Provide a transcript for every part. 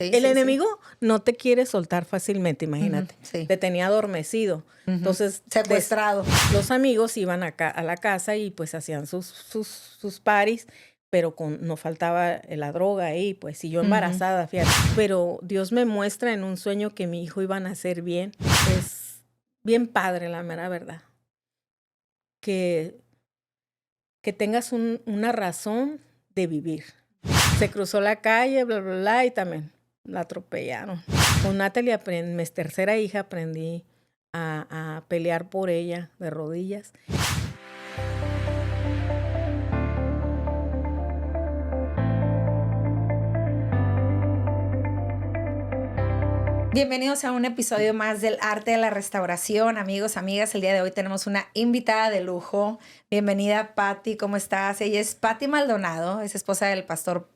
Sí, El sí, enemigo no te quiere soltar fácilmente, imagínate. Sí. Te tenía adormecido. Entonces, secuestrado. Los amigos iban a la casa y pues hacían sus paris, pero no faltaba la droga ahí, pues, y yo embarazada, fíjate. Pero Dios me muestra en un sueño que mi hijo iba a nacer bien. Es bien padre, la mera verdad. Que tengas una razón de vivir. Se cruzó la calle, bla, bla, bla, y también la atropellaron. Con Natalie, mi tercera hija, aprendí a pelear por ella de rodillas. Bienvenidos a un episodio más del Arte de la Restauración. Amigos, amigas, el día de hoy tenemos una invitada de lujo. Bienvenida, Patti, ¿cómo estás? Ella es Patti Maldonado, es esposa del pastor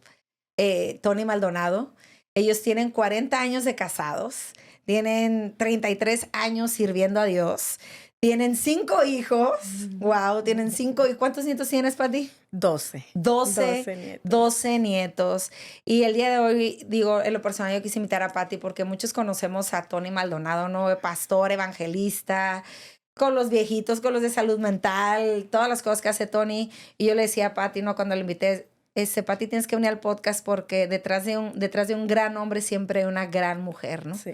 Tony Maldonado. Ellos tienen 40 años de casados, tienen 33 años sirviendo a Dios, tienen 5 hijos. Wow, tienen 5. ¿Y cuántos nietos tienes, Patti? 12 nietos. 12 nietos. Y el día de hoy, digo, en lo personal, yo quise invitar a Patti porque muchos conocemos a Tony Maldonado, ¿no? Pastor, evangelista, con los viejitos, con los de salud mental, todas las cosas que hace Tony. Y yo le decía a Patti, ¿no? Cuando le invité, Patti, tienes que venir al podcast porque detrás de un gran hombre siempre hay una gran mujer, ¿no? Sí.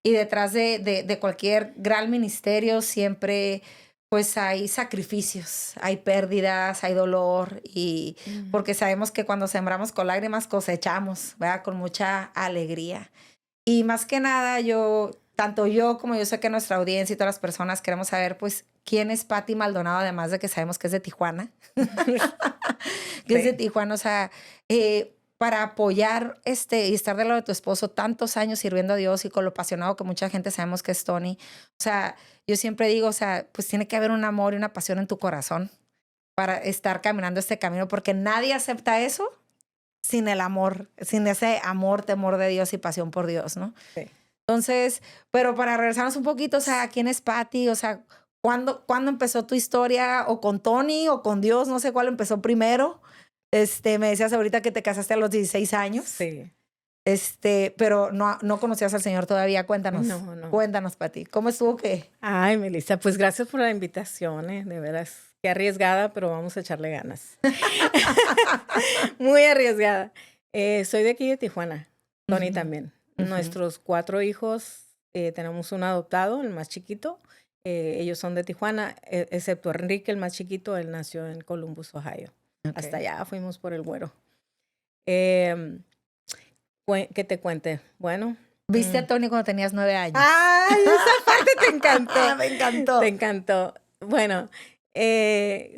Y detrás de cualquier gran ministerio siempre pues hay sacrificios, hay pérdidas, hay dolor, y porque sabemos que cuando sembramos con lágrimas cosechamos, ¿verdad? Con mucha alegría. Y más que nada, tanto yo como yo sé que nuestra audiencia y todas las personas queremos saber, pues, quién es Patti Maldonado, además de que sabemos que es de Tijuana. Que es de Tijuana, o sea, para apoyar y estar del lado de tu esposo tantos años sirviendo a Dios y con lo apasionado que mucha gente sabemos que es Tony. O sea, yo siempre digo, o sea, pues tiene que haber un amor y una pasión en tu corazón para estar caminando este camino, porque nadie acepta eso sin el amor, sin ese amor, temor de Dios y pasión por Dios, ¿no? Sí. Entonces, pero para regresarnos un poquito, o sea, ¿quién es Patti? O sea, ¿cuándo empezó tu historia? ¿O con Tony o con Dios? No sé cuál empezó primero. Me decías ahorita que te casaste a los 16 años. Sí. Pero no conocías al Señor todavía. Cuéntanos. No. Cuéntanos, Patti. ¿Cómo estuvo qué? Ay, Melissa, pues gracias por la invitación, de veras. Qué arriesgada, pero vamos a echarle ganas. Muy arriesgada. Soy de aquí de Tijuana. Tony también. Nuestros 4 hijos, tenemos un adoptado, el más chiquito. Ellos son de Tijuana, excepto Enrique, el más chiquito. Él nació en Columbus, Ohio. Okay. Hasta allá fuimos por el güero. Que te cuente. Bueno. ¿Viste a Tony cuando tenías 9 años? ¡Ay, esa parte te encantó! Me encantó. Te encantó. Bueno,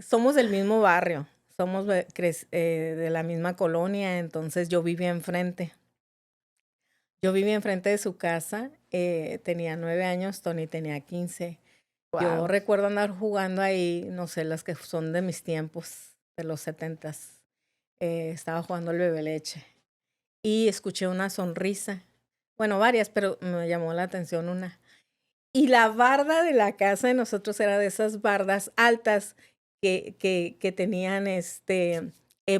somos del mismo barrio. Somos de la misma colonia, entonces yo vivía enfrente. Yo vivía enfrente de su casa, tenía 9 años, Tony tenía 15. Wow. Yo recuerdo andar jugando ahí, no sé, las que son de mis tiempos, de los 70s. Estaba jugando el bebé leche y escuché una sonrisa. Bueno, varias, pero me llamó la atención una. Y la barda de la casa de nosotros era de esas bardas altas que tenían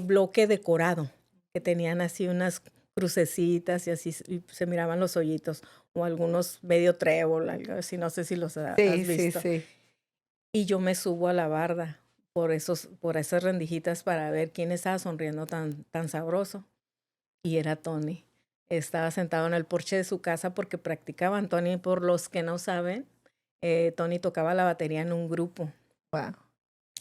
bloque decorado, que tenían así unas crucecitas y así y se miraban los hoyitos, o algunos medio trébol, algo así, no sé si los has visto. Sí. Y yo me subo a la barda por esas rendijitas para ver quién estaba sonriendo tan sabroso. Y era Tony. Estaba sentado en el porche de su casa porque practicaban. Tony, por los que no saben, Tony tocaba la batería en un grupo. Wow.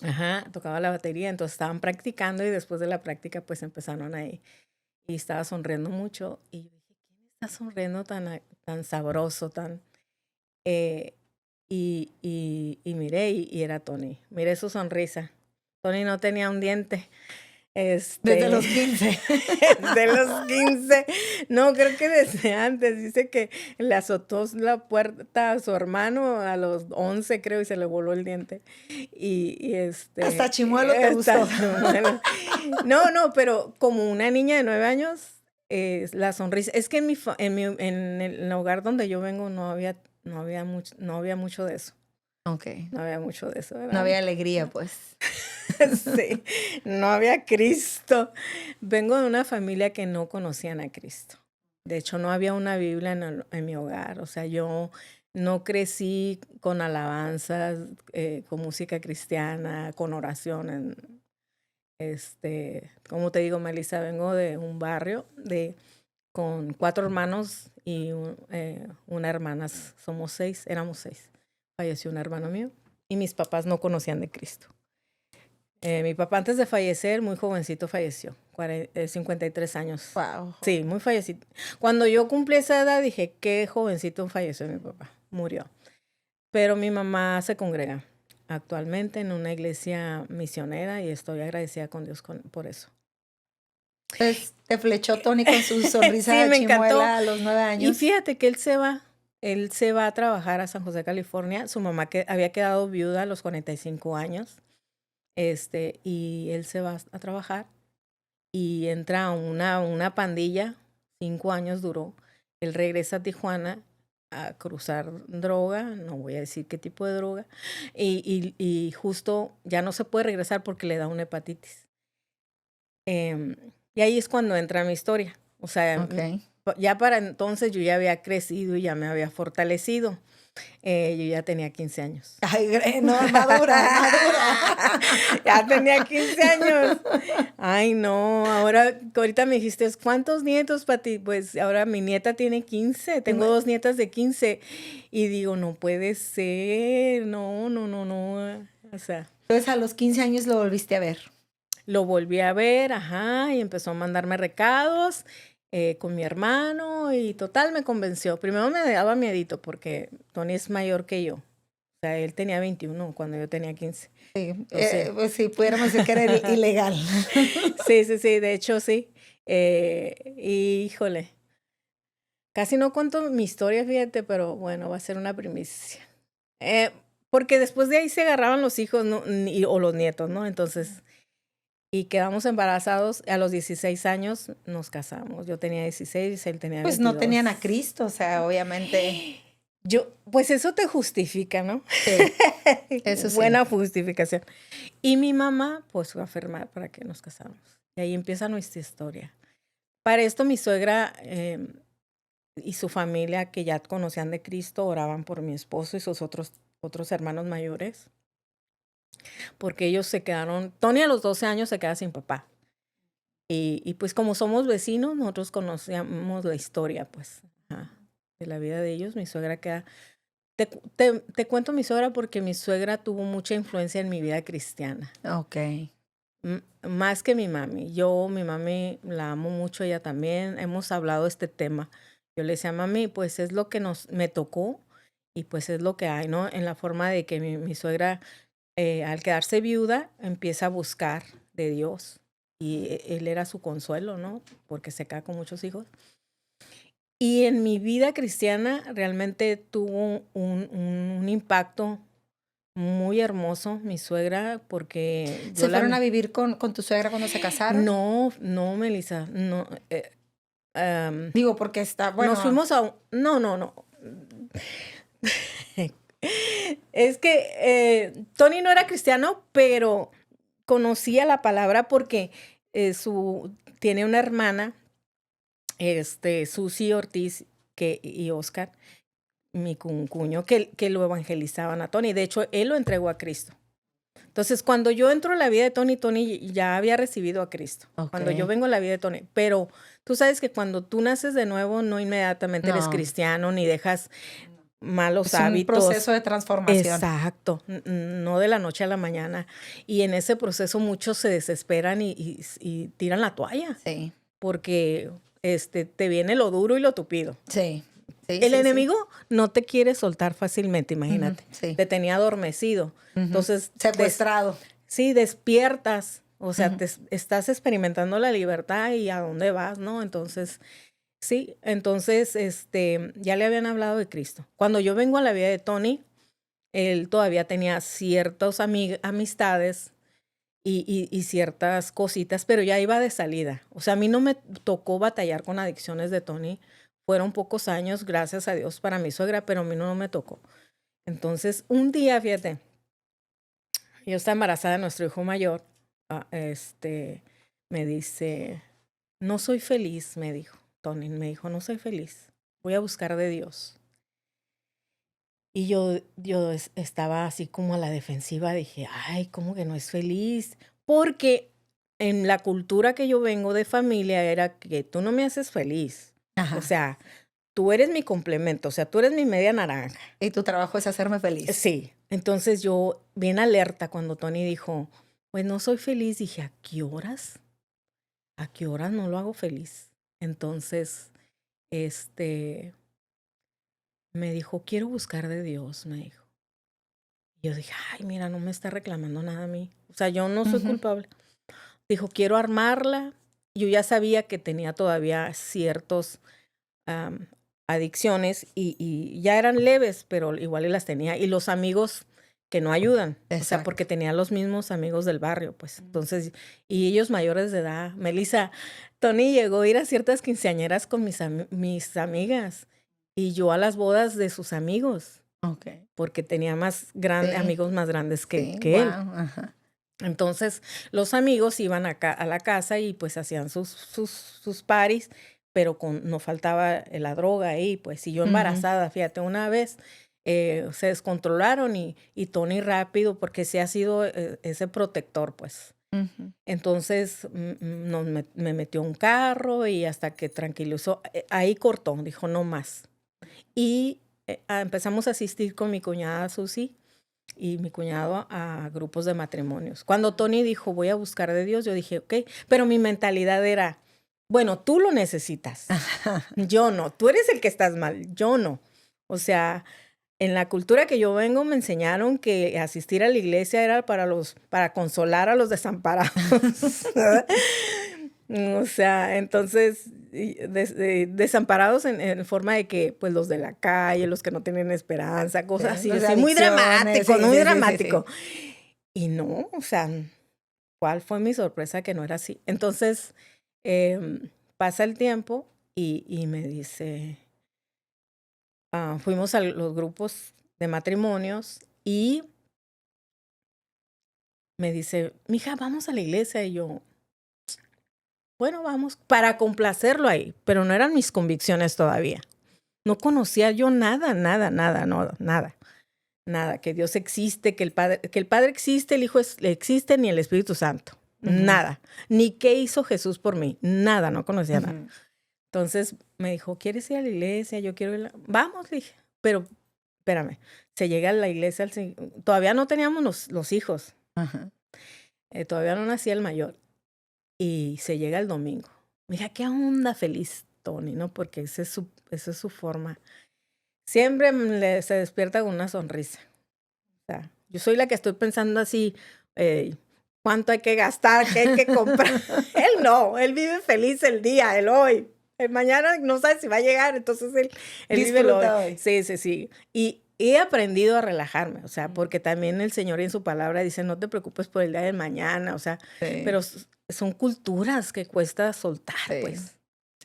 Ajá, tocaba la batería, entonces estaban practicando y después de la práctica pues empezaron ahí. Y estaba sonriendo mucho y yo dije, ¿quién está sonriendo tan sabroso, y miré y era Tony. Miré su sonrisa. Tony no tenía un diente. Desde los 15. Desde los 15. No, creo que desde antes. Dice que le azotó la puerta a su hermano a los 11, creo, y se le voló el diente. Hasta chimuelo te gustó. Chimuelo. No, pero como una niña de 9 años, la sonrisa. Es que en el hogar donde yo vengo no había mucho de eso. Okay. No había mucho de eso, ¿verdad? No había alegría, pues. Sí, no había Cristo. Vengo de una familia que no conocían a Cristo. De hecho, no había una Biblia en mi hogar. O sea, yo no crecí con alabanzas, con música cristiana, con oración. Como te digo, Melissa, vengo de un barrio con 4 hermanos y una hermana. Somos 6, éramos 6. Falleció un hermano mío y mis papás no conocían de Cristo. Mi papá antes de fallecer, muy jovencito falleció, 53 años. Wow. Sí, muy fallecido. Cuando yo cumplí esa edad dije, qué jovencito falleció mi papá, murió. Pero mi mamá se congrega actualmente en una iglesia misionera y estoy agradecida con Dios por eso. Entonces, te flechó Tony con su sonrisa Sí, de me chimuela encantó. a los 9 años. Y fíjate que él se va a trabajar a San José, California. Su mamá había quedado viuda a los 45 años. Y él se va a trabajar y entra una pandilla, 5 años duró. Él regresa a Tijuana a cruzar droga, no voy a decir qué tipo de droga, y justo ya no se puede regresar porque le da una hepatitis. Y ahí es cuando entra mi historia. O sea, Ok. ya para entonces yo ya había crecido y ya me había fortalecido. Yo ya tenía 15 años. Ay, no, madura. Ya tenía 15 años. Ay, no, ahorita me dijiste, ¿cuántos nietos, Pati? Pues ahora mi nieta tiene 15, tengo 2 nietas de 15. Y digo, no puede ser, no. O sea. Entonces a los 15 años lo volviste a ver. Lo volví a ver, y empezó a mandarme recados con mi hermano y total me convenció. Primero me daba miedito porque Tony es mayor que yo. O sea, él tenía 21 cuando yo tenía 15. Sí, pues sí, pudiéramos decir que era ilegal. Sí, de hecho sí. Híjole, casi no cuento mi historia, fíjate, pero bueno, va a ser una primicia. Porque después de ahí se agarraban los hijos, ¿no? O los nietos, ¿no? Entonces, y quedamos embarazados. A los 16 años nos casamos. Yo tenía 16, él tenía 22. Pues no tenían a Cristo, o sea, obviamente. Pues eso te justifica, ¿no? Sí, eso sí. Buena justificación. Y mi mamá, pues, fue a afirmar para que nos casamos. Y ahí empieza nuestra historia. Para esto, mi suegra y su familia, que ya conocían de Cristo, oraban por mi esposo y sus otros hermanos mayores. Porque ellos se quedaron, Tony a los 12 años se queda sin papá. Y pues como somos vecinos, nosotros conocíamos la historia, pues, de la vida de ellos. Mi suegra queda... Te cuento mi suegra porque mi suegra tuvo mucha influencia en mi vida cristiana. Ok. Más que mi mami. Mi mami la amo mucho, ella también. Hemos hablado de este tema. Yo le decía, mami, pues es lo que me tocó y pues es lo que hay, ¿no? En la forma de que mi suegra, al quedarse viuda, empieza a buscar de Dios. Y él era su consuelo, ¿no? Porque se queda con muchos hijos. Y en mi vida cristiana realmente tuvo un impacto muy hermoso mi suegra, porque... ¿Se fueron a vivir con tu suegra cuando se casaron? No, Melissa, no. Digo, porque está, bueno... Nos fuimos a... No. Es que Tony no era cristiano, pero conocía la palabra porque tiene una hermana, Susi Ortiz y Oscar, mi cuño, que lo evangelizaban a Tony. De hecho, él lo entregó a Cristo. Entonces, cuando yo entro en la vida de Tony ya había recibido a Cristo. Okay. Cuando yo vengo en la vida de Tony. Pero tú sabes que cuando tú naces de nuevo, no inmediatamente eres cristiano, ni dejas malos hábitos. Es un proceso de transformación. Exacto. No de la noche a la mañana. Y en ese proceso muchos se desesperan y tiran la toalla. Sí. Porque te viene lo duro y lo tupido. Sí. El enemigo no te quiere soltar fácilmente, imagínate. Sí. Te tenía adormecido. Entonces, secuestrado. Sí, despiertas. O sea, estás experimentando la libertad y a dónde vas, ¿no? Entonces, sí. Entonces, ya le habían hablado de Cristo. Cuando yo vengo a la vida de Tony, él todavía tenía ciertas amistades y ciertas cositas, pero ya iba de salida. O sea, a mí no me tocó batallar con adicciones de Tony. Fueron pocos años, gracias a Dios, para mi suegra, pero a mí no me tocó. Entonces, un día, fíjate, yo estaba embarazada de nuestro hijo mayor, me dice, no soy feliz, me dijo. Tony. Me dijo, no soy feliz, voy a buscar de Dios. Y yo estaba así como a la defensiva, dije, ay, ¿cómo que no es feliz? Porque en la cultura que yo vengo de familia era que tú no me haces feliz. Ajá. O sea, tú eres mi complemento, o sea, tú eres mi media naranja. Y tu trabajo es hacerme feliz. Sí, entonces yo bien alerta cuando Tony dijo, pues no soy feliz, dije, ¿a qué horas? ¿A qué horas no lo hago feliz? Entonces, me dijo, quiero buscar de Dios, me dijo. Y yo dije, ay, mira, no me está reclamando nada a mí. O sea, yo no soy culpable. Dijo, quiero armarla. Yo ya sabía que tenía todavía ciertos adicciones y ya eran leves, pero igual y las tenía. Y los amigos que no ayudan. Exacto. O sea, porque tenía los mismos amigos del barrio, pues. Entonces, y ellos mayores de edad. Melissa, Tony llegó a ir a ciertas quinceañeras con mis amigas y yo a las bodas de sus amigos. Okay. Porque tenía amigos más grandes que él. Ajá. Entonces, los amigos iban a la casa y pues hacían sus paris, pero no faltaba la droga ahí, pues. Y yo embarazada, fíjate, una vez se descontrolaron y Tony rápido, porque sí ha sido ese protector, pues. Entonces, me metió un carro y hasta que tranquilizó, ahí cortó, dijo, no más. Y empezamos a asistir con mi cuñada Susi y mi cuñado a grupos de matrimonios. Cuando Tony dijo, voy a buscar de Dios, yo dije, ok, pero mi mentalidad era, bueno, tú lo necesitas, yo no, tú eres el que estás mal, yo no. O sea, en la cultura que yo vengo me enseñaron que asistir a la iglesia era para consolar a los desamparados. O sea, entonces, desamparados en forma de que, pues, los de la calle, los que no tienen esperanza, cosas así, muy dramático, muy dramático. Y no, o sea, ¿cuál fue mi sorpresa que no era así? Entonces, pasa el tiempo y me dice, fuimos a los grupos de matrimonios y me dice, mija, vamos a la iglesia. Y yo, bueno, vamos, para complacerlo ahí, pero no eran mis convicciones todavía. No conocía yo nada, que Dios existe, que el Padre existe, el Hijo existe, ni el Espíritu Santo, nada, ni qué hizo Jesús por mí, nada, no conocía nada. Entonces me dijo, ¿quieres ir a la iglesia? Yo quiero ir, vamos, le dije, pero espérame, se llega a la iglesia, todavía no teníamos los hijos, todavía no nacía el mayor. Y se llega el domingo. Mira, qué onda feliz, Tony, ¿no? Porque esa es su forma. Siempre se despierta con una sonrisa. O sea, yo soy la que estoy pensando así, cuánto hay que gastar, qué hay que comprar. Él no, él vive feliz el día, el hoy. El mañana no sabe si va a llegar, entonces él vive el hoy. Sí. Y he aprendido a relajarme, o sea, porque también el Señor en su palabra dice, no te preocupes por el día de mañana, o sea, pero son culturas que cuesta soltar, pues.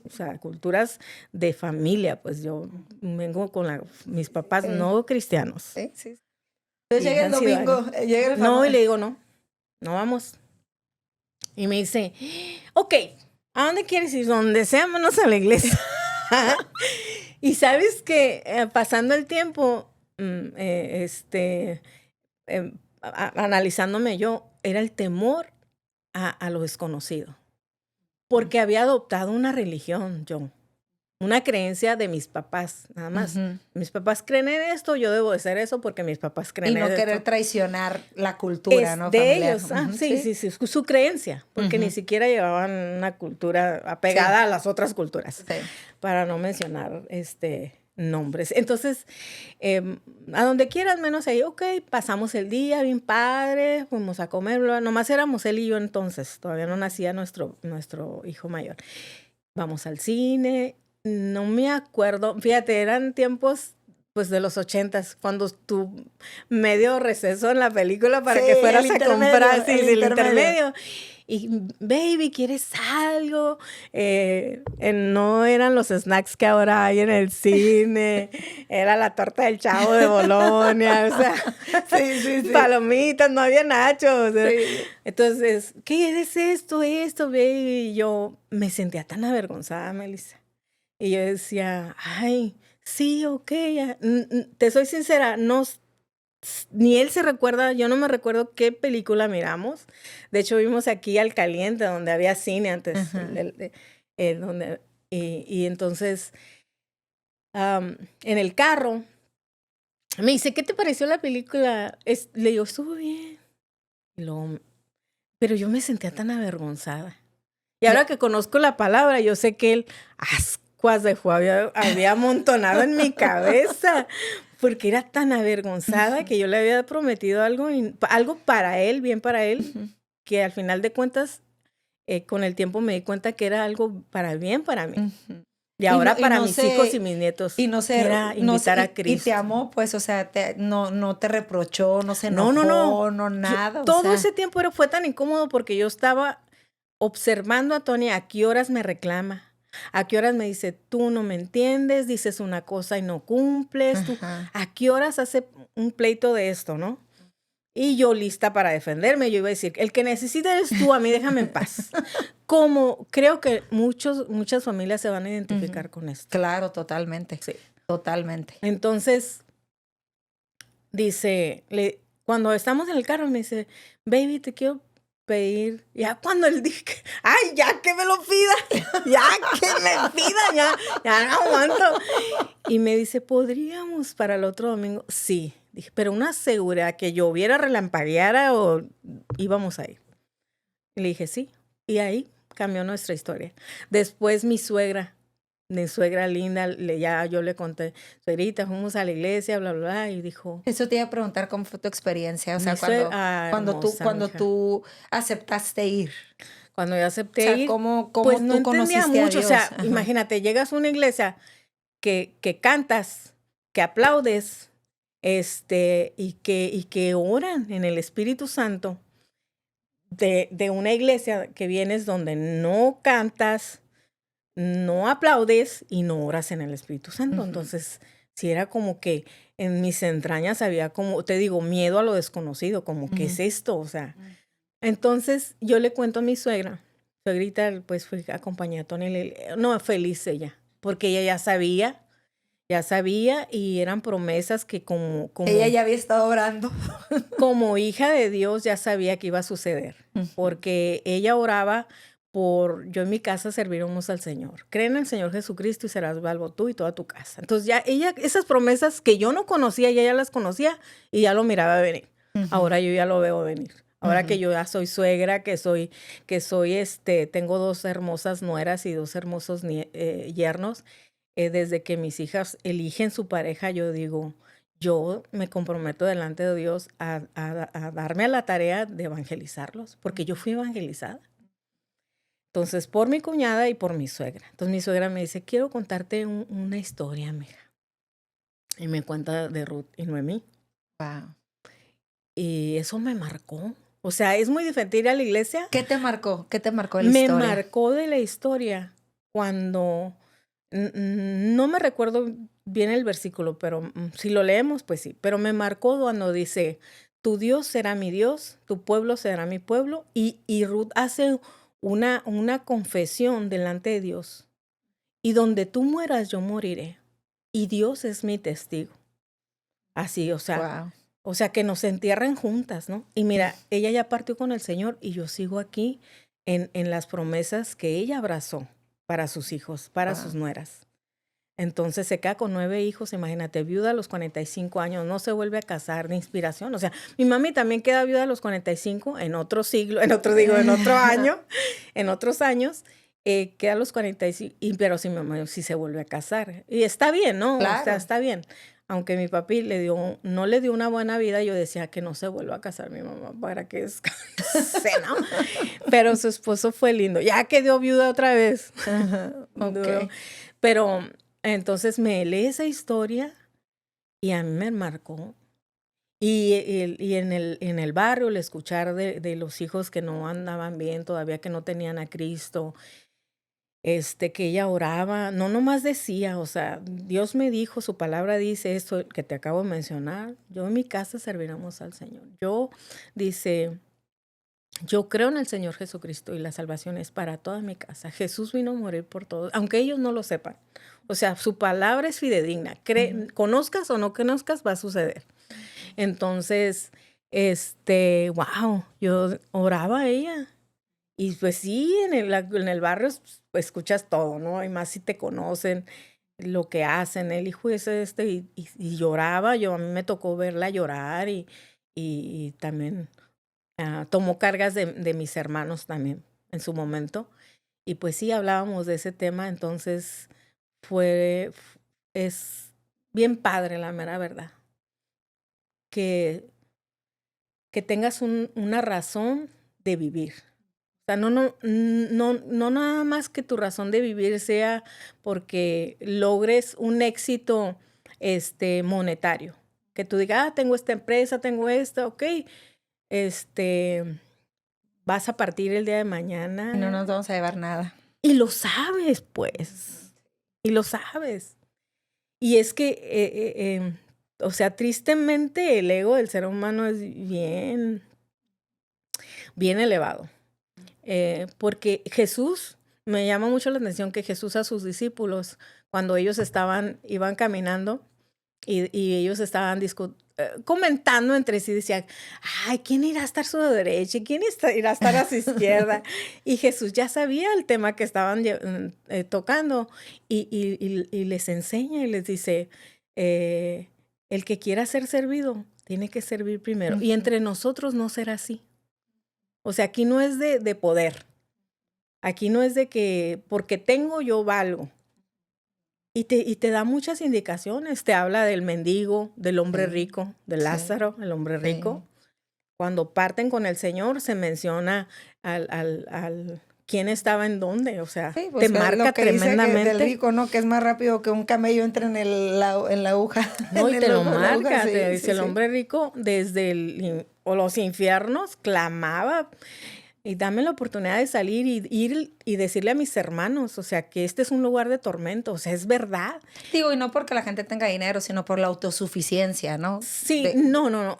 O sea, culturas de familia, pues yo vengo con mis papás no cristianos. Sí. Entonces llega el domingo, llega el no, y le digo, no vamos. Y me dice, ok, ¿a dónde quieres ir? Donde sea, menos a la iglesia. Y sabes que pasando el tiempo, analizándome yo, era el temor a lo desconocido. Porque había adoptado una religión, yo. Una creencia de mis papás, nada más. Mis papás creen en esto, yo debo de ser eso porque mis papás creen en esto. Y no querer traicionar la cultura, ¿no? De familiar. ellos, sí, su creencia. Porque ni siquiera llevaban una cultura apegada a las otras culturas. Sí. Para no mencionar nombres. Entonces, a donde quieras, menos ahí, ok, pasamos el día bien padre, fuimos a comer, nomás éramos él y yo entonces, todavía no nacía nuestro hijo mayor. Vamos al cine, no me acuerdo, fíjate, eran tiempos pues de los 80s, cuando tu medio receso en la película para que fueras a comprar el intermedio. Y, baby, ¿quieres algo? No eran los snacks que ahora hay en el cine. Era la torta del Chavo de Bolonia. O sea, palomitas, no había nachos. Entonces, ¿qué es esto, baby? Y yo me sentía tan avergonzada, Melissa. Y yo decía, ay, sí, ok, ya. Te soy sincera, no, ni él se recuerda, yo no me recuerdo qué película miramos. De hecho, vimos aquí al Caliente, donde había cine antes, donde, y entonces, en el carro, me dice, ¿qué te pareció la película? Le digo, estuvo bien. Y luego, pero yo me sentía tan avergonzada. Y ahora que conozco la palabra, yo sé que el ascuas de Juan había amontonado en mi cabeza, porque era tan avergonzada que yo le había prometido algo, algo para él, bien para él, que al final de cuentas, con el tiempo me di cuenta que era algo para bien para mí. Y ahora para mis hijos y mis nietos, que era invitar a Cristo. Y te amó, pues, o sea, no te reprochó, no se enojó, no nada. Todo ese tiempo fue tan incómodo porque yo estaba observando a Tony a qué horas me reclama, a qué horas me dice, tú no me entiendes, dices una cosa y no cumples, tú, a qué horas hace un pleito de esto, ¿no? Y yo lista para defenderme, yo iba a decir, el que necesita eres tú, a mí déjame en paz. Como creo que muchas familias se van a identificar con esto. Claro, totalmente. Sí. Totalmente. Entonces, dice, cuando estamos en el carro, me dice, baby, te quiero pedir, ya cuando él dije, ay, ya que me lo pida, ya que me pida, ya no aguanto. Y me dice, ¿podríamos para el otro domingo? Sí. Dije, pero una seguridad que lloviera, relampagueara o íbamos a ir. Y le dije, sí. Y ahí cambió nuestra historia. Después mi suegra linda, ya yo le conté, suegrita, fuimos a la iglesia, bla, bla, bla, y dijo. Eso te iba a preguntar cómo fue tu experiencia, o sea, cuando tú aceptaste ir. Cuando yo acepté ir, ¿cómo pues tú no entendía mucho, a Dios? O sea, imagínate, llegas a una iglesia que cantas, que aplaudes, y que oran en el Espíritu Santo, de una iglesia que vienes donde no cantas, no aplaudes y no oras en el Espíritu Santo. Entonces, sí era como que en mis entrañas había como, te digo, miedo a lo desconocido, como, ¿qué es esto? O sea, entonces yo le cuento a mi suegrita, pues fui acompañada a Tony, no, feliz ella, porque ella ya sabía y eran promesas que como ella ya había estado orando. Como hija de Dios ya sabía que iba a suceder, porque ella oraba yo en mi casa serviremos al Señor. Cree en el Señor Jesucristo y serás salvo tú y toda tu casa. Entonces ya esas promesas que yo no conocía, ella ya las conocía y ya lo miraba venir. Ahora yo ya lo veo venir. Ahora que yo ya soy suegra, tengo 2 hermosas nueras y 2 hermosos yernos, desde que mis hijas eligen su pareja, yo digo, yo me comprometo delante de Dios a darme a la tarea de evangelizarlos, porque yo fui evangelizada. Entonces, por mi cuñada y por mi suegra. Entonces, mi suegra me dice, quiero contarte una historia, mija. Y me cuenta de Ruth y Noemí. Wow. Y eso me marcó. O sea, es muy diferente ir a la iglesia. ¿Qué te marcó? ¿Qué te marcó de la historia? Me marcó de la historia cuando, no me recuerdo bien el versículo, pero si lo leemos, pues sí. Pero me marcó cuando dice, tu Dios será mi Dios, tu pueblo será mi pueblo. Y Ruth hace una confesión delante de Dios. Y donde tú mueras, yo moriré. Y Dios es mi testigo. Así, o sea, wow. O sea, que nos entierren juntas, ¿no? Y mira, ella ya partió con el Señor y yo sigo aquí en las promesas que ella abrazó para sus hijos, para sus nueras. Entonces se queda con 9 hijos, imagínate, viuda a los 45 años, no se vuelve a casar de inspiración. O sea, mi mami también queda viuda a los 45, en otro siglo, en otro año, en otros años, queda a los 45, pero sí, mi mamá sí se vuelve a casar. Y está bien, ¿no? Claro. O sea, está bien. Aunque mi papi no le dio una buena vida, yo decía que no se vuelva a casar mi mamá para que descanse, ¿no? Pero su esposo fue lindo. Ya quedó viuda otra vez. Okay. Pero entonces me lee esa historia y a mí me marcó. Y en el barrio, el escuchar de los hijos que no andaban bien todavía, que no tenían a Cristo, que ella oraba, no nomás decía, o sea, Dios me dijo, su palabra dice esto que te acabo de mencionar, yo en mi casa serviremos al Señor. Dice, yo creo en el Señor Jesucristo y la salvación es para toda mi casa. Jesús vino a morir por todos, aunque ellos no lo sepan. O sea, su palabra es fidedigna. Conozcas o no conozcas, va a suceder. Entonces, wow, yo oraba a ella. Y pues sí, en el barrio pues, escuchas todo, ¿no? Y más si te conocen, lo que hacen, el hijo es y lloraba. A mí me tocó verla llorar y también tomó cargas de mis hermanos también en su momento. Y pues sí, hablábamos de ese tema, entonces es bien padre, la mera verdad, que, que tengas una razón de vivir. O sea, no nada más que tu razón de vivir sea porque logres un éxito monetario. Que tú digas, tengo esta empresa, tengo esta, ok, vas a partir el día de mañana. Y no nos vamos a llevar nada. Y lo sabes, pues. Y lo sabes. Y es que, o sea, tristemente el ego del ser humano es bien elevado. Porque Jesús, me llama mucho la atención que Jesús a sus discípulos, cuando ellos iban caminando y ellos estaban comentando entre sí, decían, ay, ¿quién irá a estar a su derecha? ¿Quién irá a estar a su izquierda? Y Jesús ya sabía el tema que estaban tocando y les enseña y les dice, el que quiera ser servido tiene que servir primero. Y entre nosotros no será así. O sea, aquí no es de poder. Aquí no es de que porque tengo yo valgo. Y te da muchas indicaciones. Te habla del mendigo, del hombre rico, de Lázaro, el hombre rico. Cuando parten con el Señor, se menciona al quién estaba en dónde. O sea, pues te marca lo que tremendamente. Dice que del rico, ¿no? Que es más rápido que un camello entre en la aguja. No, y te lo marca. Te dice el hombre rico desde los infiernos clamaba. Y dame la oportunidad de salir y ir y decirle a mis hermanos, o sea, que este es un lugar de tormento, o sea, es verdad. Digo, y no porque la gente tenga dinero, sino por la autosuficiencia, ¿no? Sí, no.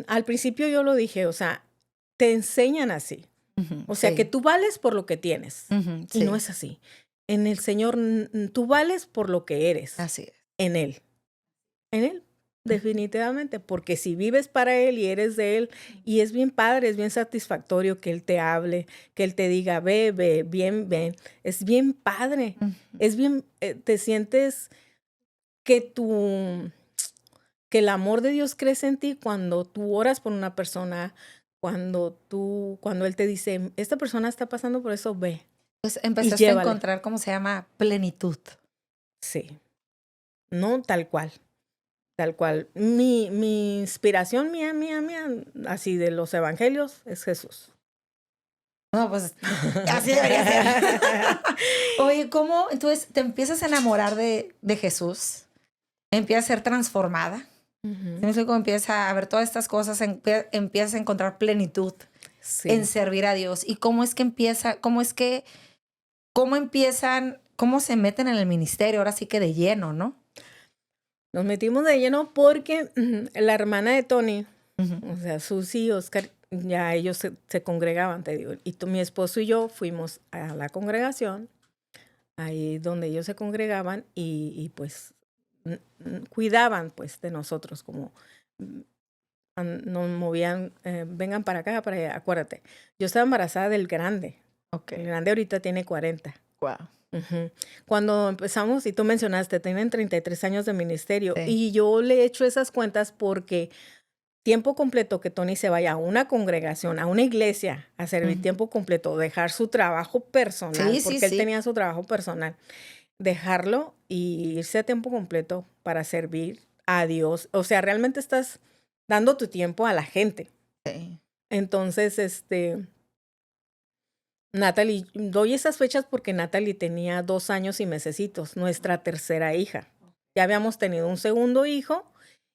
Al principio yo lo dije, o sea, te enseñan así. O sea, que tú vales por lo que tienes. Y no es así. En el Señor, tú vales por lo que eres. Así es. En Él. En Él. Definitivamente, porque si vives para Él y eres de Él, y es bien padre, es bien satisfactorio que Él te hable, que Él te diga, ve, bien, ven, es bien padre, es bien, te sientes que el amor de Dios crece en ti cuando tú oras por una persona, cuando Él te dice, esta persona está pasando por eso, ve. Pues empezaste a encontrar, ¿cómo se llama? Plenitud. Sí, no tal cual. Tal cual. Mi inspiración mía, así de los evangelios, es Jesús. No, pues así debería ser. Oye, ¿cómo entonces te empiezas a enamorar de Jesús? Empiezas a ser transformada. Luego empieza a ver todas estas cosas, empiezas a encontrar plenitud en servir a Dios. ¿Y cómo es que cómo se meten en el ministerio? Ahora sí que de lleno, ¿no? Nos metimos de lleno porque la hermana de Tony, o sea, Susi y Oscar, ya ellos se congregaban, te digo. Y mi esposo y yo fuimos a la congregación, ahí donde ellos se congregaban y pues cuidaban pues de nosotros, como nos movían, vengan para acá, para allá, acuérdate. Yo estaba embarazada del grande. El grande ahorita tiene 40. Wow. Cuando empezamos, y tú mencionaste, tienen 33 años de ministerio, y yo le he hecho esas cuentas porque tiempo completo que Tony se vaya a una congregación, a una iglesia, a servir tiempo completo, dejar su trabajo personal, porque él tenía su trabajo personal, dejarlo y irse a tiempo completo para servir a Dios. O sea, realmente estás dando tu tiempo a la gente. Sí. Entonces, Natalie, doy esas fechas porque Natalie tenía 2 años y mesecitos, nuestra tercera hija. Ya habíamos tenido un segundo hijo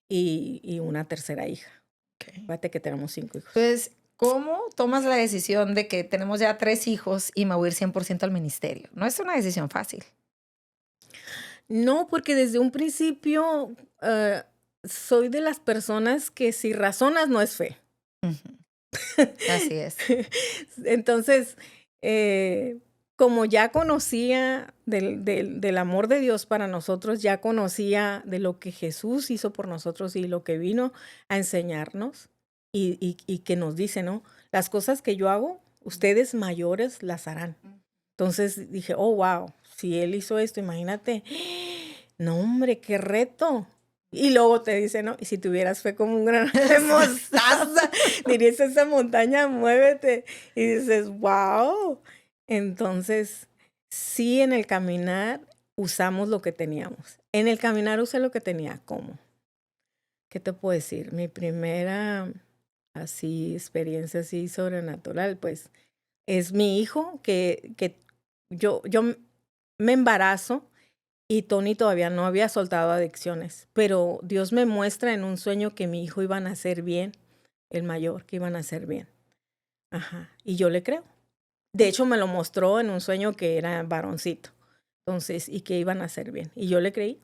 y una tercera hija. Fíjate que tenemos 5 hijos. Entonces, ¿cómo tomas la decisión de que tenemos ya 3 hijos y me voy a ir 100% al ministerio? No es una decisión fácil. No, porque desde un principio soy de las personas que si razonas no es fe. Así es. Entonces, como ya conocía del amor de Dios para nosotros, ya conocía de lo que Jesús hizo por nosotros y lo que vino a enseñarnos y que nos dice, ¿no? Las cosas que yo hago, ustedes mayores las harán. Entonces dije, oh, wow, si Él hizo esto, imagínate, no, hombre, qué reto. Y luego te dice, ¿no? Y si tuvieras fe como un grano de mostaza, dirías a esa montaña, muévete. Y dices, wow. Entonces, sí, en el caminar usamos lo que teníamos. En el caminar usé lo que tenía. ¿Cómo? ¿Qué te puedo decir? Mi primera así experiencia así sobrenatural, pues, es mi hijo que yo me embarazo y Tony todavía no había soltado adicciones, pero Dios me muestra en un sueño que mi hijo iba a nacer bien, el mayor, que iba a nacer bien. Ajá, y yo le creo. De hecho, me lo mostró en un sueño que era varoncito, entonces, y que iba a nacer bien. Y yo le creí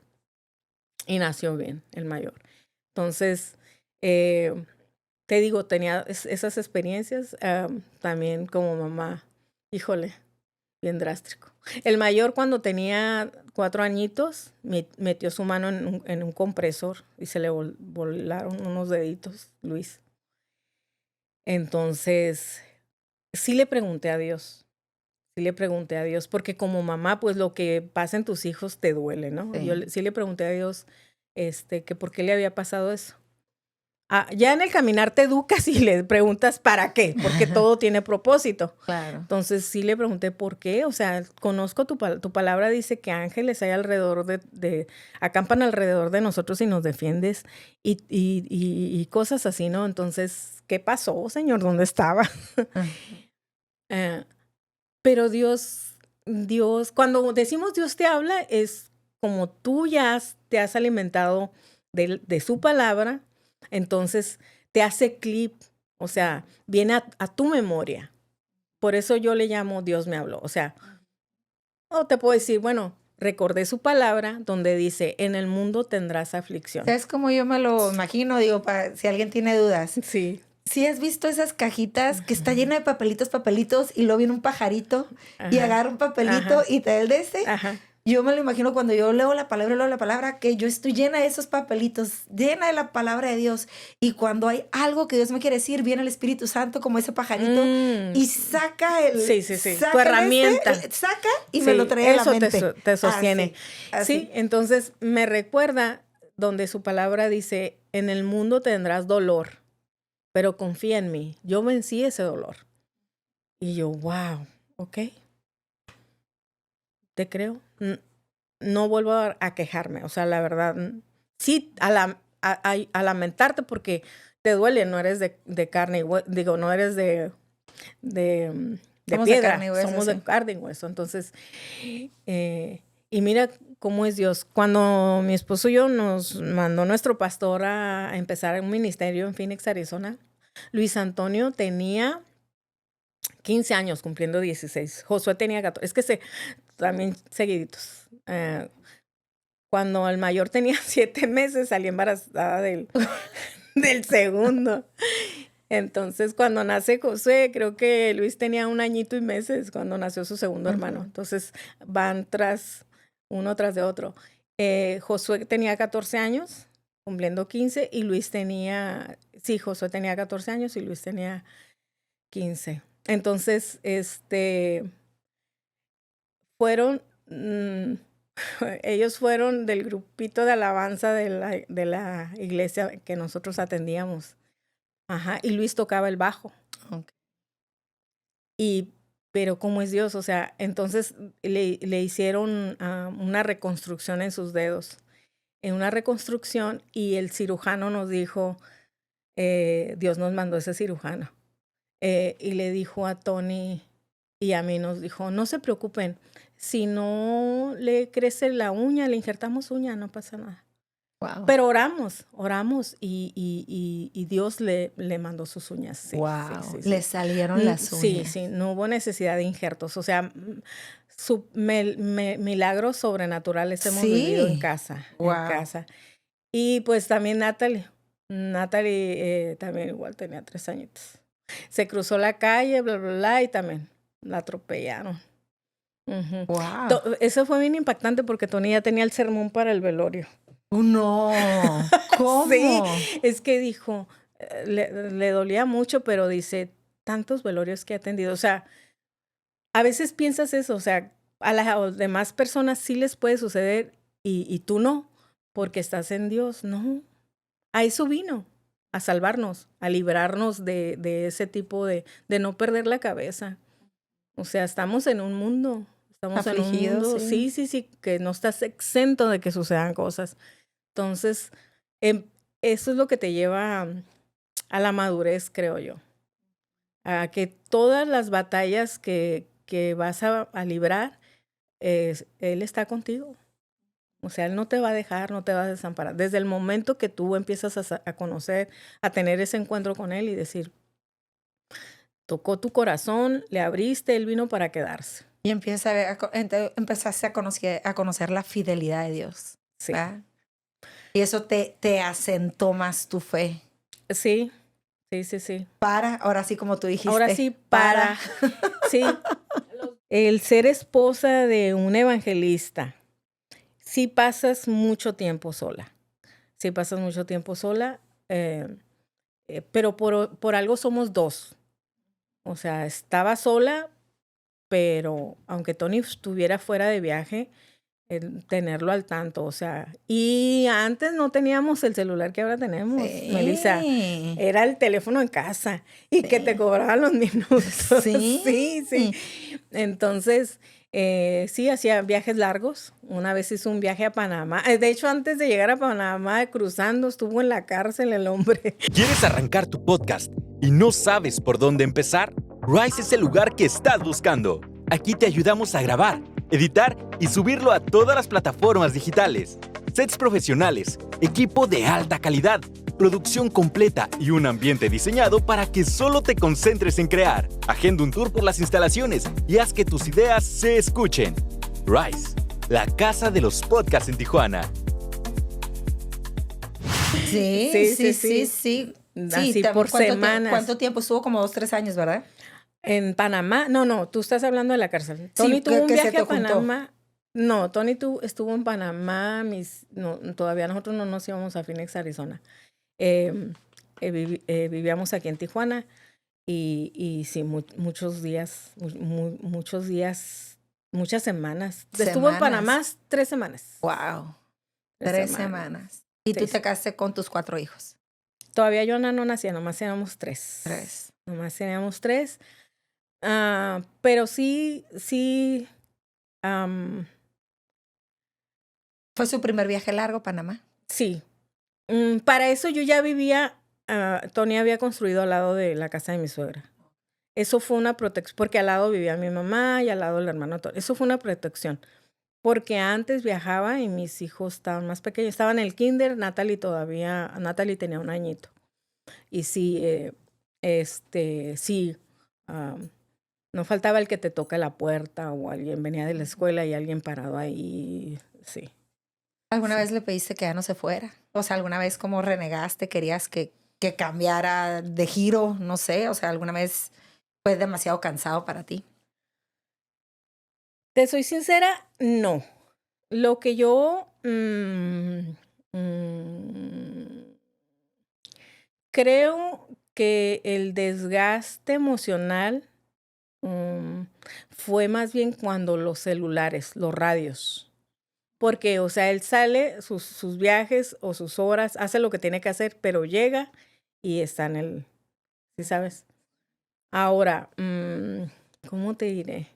y nació bien, el mayor. Entonces, te digo, tenía esas experiencias también como mamá. Híjole, bien drástico. El mayor, cuando tenía 4 añitos, metió su mano en un compresor y se le volaron unos deditos, Luis. Entonces, sí le pregunté a Dios. Sí le pregunté a Dios, porque como mamá, pues lo que pasa en tus hijos te duele, ¿no? Sí. Yo sí le pregunté a Dios, que por qué le había pasado eso. Ya en el caminar te educas y le preguntas para qué, porque todo tiene propósito. Claro. Entonces sí le pregunté por qué, o sea, conozco tu palabra, dice que ángeles hay alrededor acampan alrededor de nosotros y nos defiendes y cosas así, ¿no? Entonces, ¿qué pasó, Señor? ¿Dónde estaba? Pero Dios, cuando decimos Dios te habla, es como tú ya te has alimentado de su palabra, entonces te hace clip, o sea, viene a tu memoria. Por eso yo le llamo Dios me habló. O sea, o te puedo decir, bueno, recordé su palabra donde dice, en el mundo tendrás aflicción. ¿Sabes cómo yo me lo imagino? Digo, si alguien tiene dudas. Sí. ¿Sí has visto esas cajitas que está llena de papelitos, y luego viene un pajarito y Ajá. agarra un papelito Ajá. y te da el de este? Ajá. Yo me lo imagino cuando yo leo la palabra, que yo estoy llena de esos papelitos, llena de la palabra de Dios. Y cuando hay algo que Dios me quiere decir, viene el Espíritu Santo como ese pajarito y saca el... Sí. Saca Tu herramienta. Saca y sí, me lo trae a la eso mente. te sostiene. Así. Sí, entonces me recuerda donde su palabra dice, en el mundo tendrás dolor, pero confía en mí. Yo vencí ese dolor. Y yo, wow, ok. Te creo. No vuelvo a quejarme. O sea, la verdad, sí, a lamentarte porque te duele, no eres de carne, digo, no eres de Somos piedra, de carne y hueso, somos sí. de carne y hueso. Entonces, y mira cómo es Dios. Cuando mi esposo y yo nos mandó nuestro pastor a empezar un ministerio en Phoenix, Arizona, Luis Antonio tenía 15 años, cumpliendo 16. Josué tenía 14. Es que también seguiditos. Cuando el mayor tenía 7 meses, salí embarazada del segundo. Entonces, cuando nace José, creo que Luis tenía 1 añito y meses cuando nació su segundo hermano. Entonces, van uno tras de otro. Josué tenía 14 años, cumpliendo 15, y Luis Josué tenía 14 años y Luis tenía 15. Entonces, ellos fueron del grupito de alabanza de la iglesia que nosotros atendíamos. Ajá, y Luis tocaba el bajo. Okay. Pero ¿cómo es Dios? O sea, entonces le hicieron una reconstrucción en sus dedos. En una reconstrucción, y el cirujano nos dijo, Dios nos mandó ese cirujano. Y le dijo a Tony y a mí, nos dijo, no se preocupen, si no le crece la uña, le injertamos uña, no pasa nada. Wow. Pero oramos y Dios le mandó sus uñas. Sí, wow. Sí. Le salieron las uñas. Sí, no hubo necesidad de injertos. O sea, milagros sobrenaturales hemos vivido en casa. Wow. En casa. Y pues también Natalie también igual tenía 3 añitos. Se cruzó la calle, bla, bla, bla, y también la atropellaron. Ujú. Wow. Eso fue bien impactante porque Tony ya tenía el sermón para el velorio. No, Sí, ¿cómo? es que dijo, le dolía mucho, pero dice, tantos velorios que ha atendido. O sea, a veces piensas eso, o sea, a las demás personas sí les puede suceder y tú no, porque estás en Dios. No, a eso vino, a salvarnos, a librarnos de ese tipo de no perder la cabeza. O sea, estamos en un mundo, Afligido, sí. sí, que no estás exento de que sucedan cosas. Entonces, em, eso es lo que te lleva a la madurez, creo yo. A que todas las batallas que vas a librar, Él está contigo. O sea, Él no te va a dejar, no te va a desamparar. Desde el momento que tú empiezas a conocer, a tener ese encuentro con Él y decir, tocó tu corazón, le abriste, Él vino para quedarse. Y empezaste a conocer la fidelidad de Dios, Sí, ¿verdad? Y eso te asentó más tu fe. sí, sí. Ahora sí como tú Ahora dijiste, sí, sí, el ser esposa de un evangelista, sí pasas mucho tiempo sola. Sí pasas mucho tiempo sola, pero por algo somos dos. O sea, estaba sola, pero aunque Tony estuviera fuera de viaje, tenerlo al tanto, o sea, y antes no teníamos el celular que ahora tenemos, Melissa, sí, era el teléfono en casa y que te sí, cobraban los minutos. sí. Sí. Entonces, sí, hacía viajes largos. Una vez hizo un viaje a Panamá. De hecho, antes de llegar a Panamá, cruzando, estuvo en la cárcel el hombre. ¿Quieres arrancar tu podcast y no sabes por dónde empezar? Rise es el lugar que estás buscando. Aquí te ayudamos a grabar, editar y subirlo a todas las plataformas digitales. Sets profesionales, equipo de alta calidad, producción completa y un ambiente diseñado para que solo te concentres en crear. Agenda un tour por las instalaciones y haz que tus ideas se escuchen. Rise, la casa de los podcasts en Tijuana. Sí. Así por semanas. ¿Cuánto tiempo? Estuvo como 2-3 años, ¿verdad? En Panamá, no, tú estás hablando de la cárcel. Tony Sí, tuvo un que se viaje te a juntó. Panamá. No, Tony estuvo en Panamá, todavía nosotros no nos íbamos a Phoenix, Arizona. Vivíamos aquí en Tijuana y sí, muchos días, muchas semanas. Estuvo en Panamá 3 semanas. Wow, 3 3 semanas. Y tú te casaste con tus 4 hijos. Todavía Joana no nacía, nomás éramos 3. 3. Nomás teníamos 3. Pero sí, ¿Fue su primer viaje largo a Panamá? sí. Para eso yo ya vivía, Tony había construido al lado de la casa de mi suegra. Eso fue una protección, porque al lado vivía mi mamá y al lado el hermano Tony. Eso fue una protección, porque antes viajaba y mis hijos estaban más pequeños. Estaban en el kinder, Natalie tenía 1 añito. Y sí, sí, no faltaba el que te toca la puerta o alguien venía de la escuela y alguien parado ahí, sí. ¿Alguna vez le pediste que ya no se fuera? O sea, ¿alguna vez como renegaste, querías que cambiara de giro? No sé, o sea, ¿alguna vez fue demasiado cansado para ti? Te soy sincera, no. Lo que yo creo que el desgaste emocional fue más bien cuando los celulares, los radios. Porque, o sea, él sale, sus viajes o sus horas, hace lo que tiene que hacer, pero llega y está en el, ¿sí sabes? Ahora, ¿cómo te diré?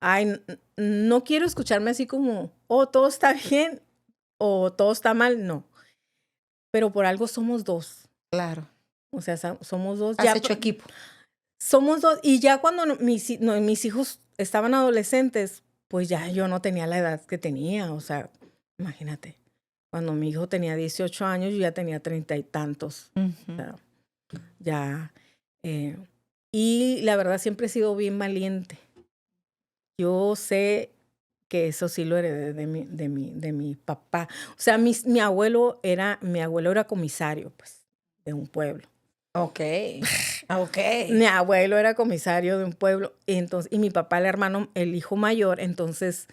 Ay, no quiero escucharme así como, oh, todo está bien o todo está mal, no. Pero por algo somos 2. Claro. O sea, somos 2. Has hecho equipo. Somos 2. Y ya cuando mis hijos estaban adolescentes, pues ya yo no tenía la edad que tenía. O sea, imagínate. Cuando mi hijo tenía 18 años, yo ya tenía 30 y tantos. O sea, ya. Y la verdad siempre he sido bien valiente. Yo sé que eso sí lo heredé de mi papá. O sea, mi abuelo era comisario, pues, de un pueblo. Ok, ok. Mi abuelo era comisario de un pueblo, y mi papá, el hermano, el hijo mayor, entonces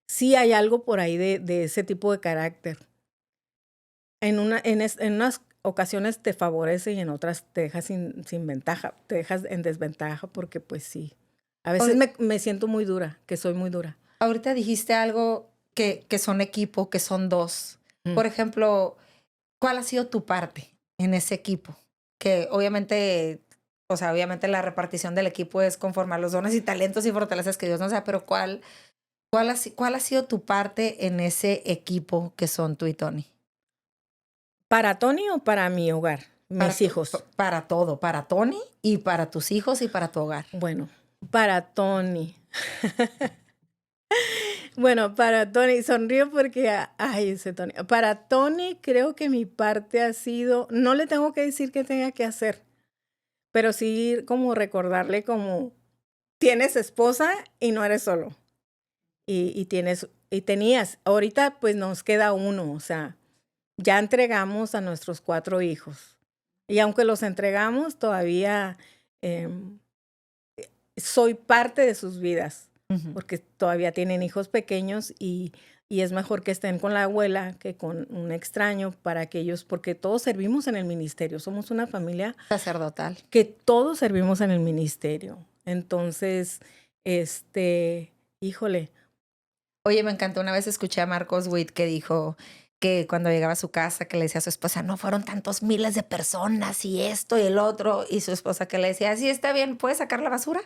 sí hay algo por ahí de ese tipo de carácter. En unas ocasiones te favorece y en otras te deja sin ventaja, te dejas en desventaja porque pues sí. A veces me siento muy dura, que soy muy dura. Ahorita dijiste algo que son equipo, que son dos. Por ejemplo, ¿cuál ha sido tu parte en ese equipo? Que obviamente, o sea, obviamente la repartición del equipo es conforme a los dones y talentos y fortalezas que Dios nos da, pero ¿cuál ha sido tu parte en ese equipo que son tú y Tony? ¿Para Tony o para mi hogar? Mis hijos. Para todo, para Tony y para tus hijos y para tu hogar. Bueno, para Tony. Bueno, para Tony, sonrío porque, ay, ese Tony. Para Tony creo que mi parte ha sido, no le tengo que decir qué tenga que hacer, pero sí como recordarle como, tienes esposa y no eres solo. Y tenías, ahorita pues nos queda uno, o sea, ya entregamos a nuestros 4 hijos. Y aunque los entregamos, todavía soy parte de sus vidas, porque todavía tienen hijos pequeños y es mejor que estén con la abuela que con un extraño para que ellos, porque todos servimos en el ministerio, somos una familia sacerdotal, que todos servimos en el ministerio. Entonces, híjole. Oye, me encantó, una vez escuché a Marcos Witt que dijo que cuando llegaba a su casa, que le decía a su esposa, no fueron tantos miles de personas y esto y el otro, y su esposa que le decía, sí, está bien, ¿puedes sacar la basura?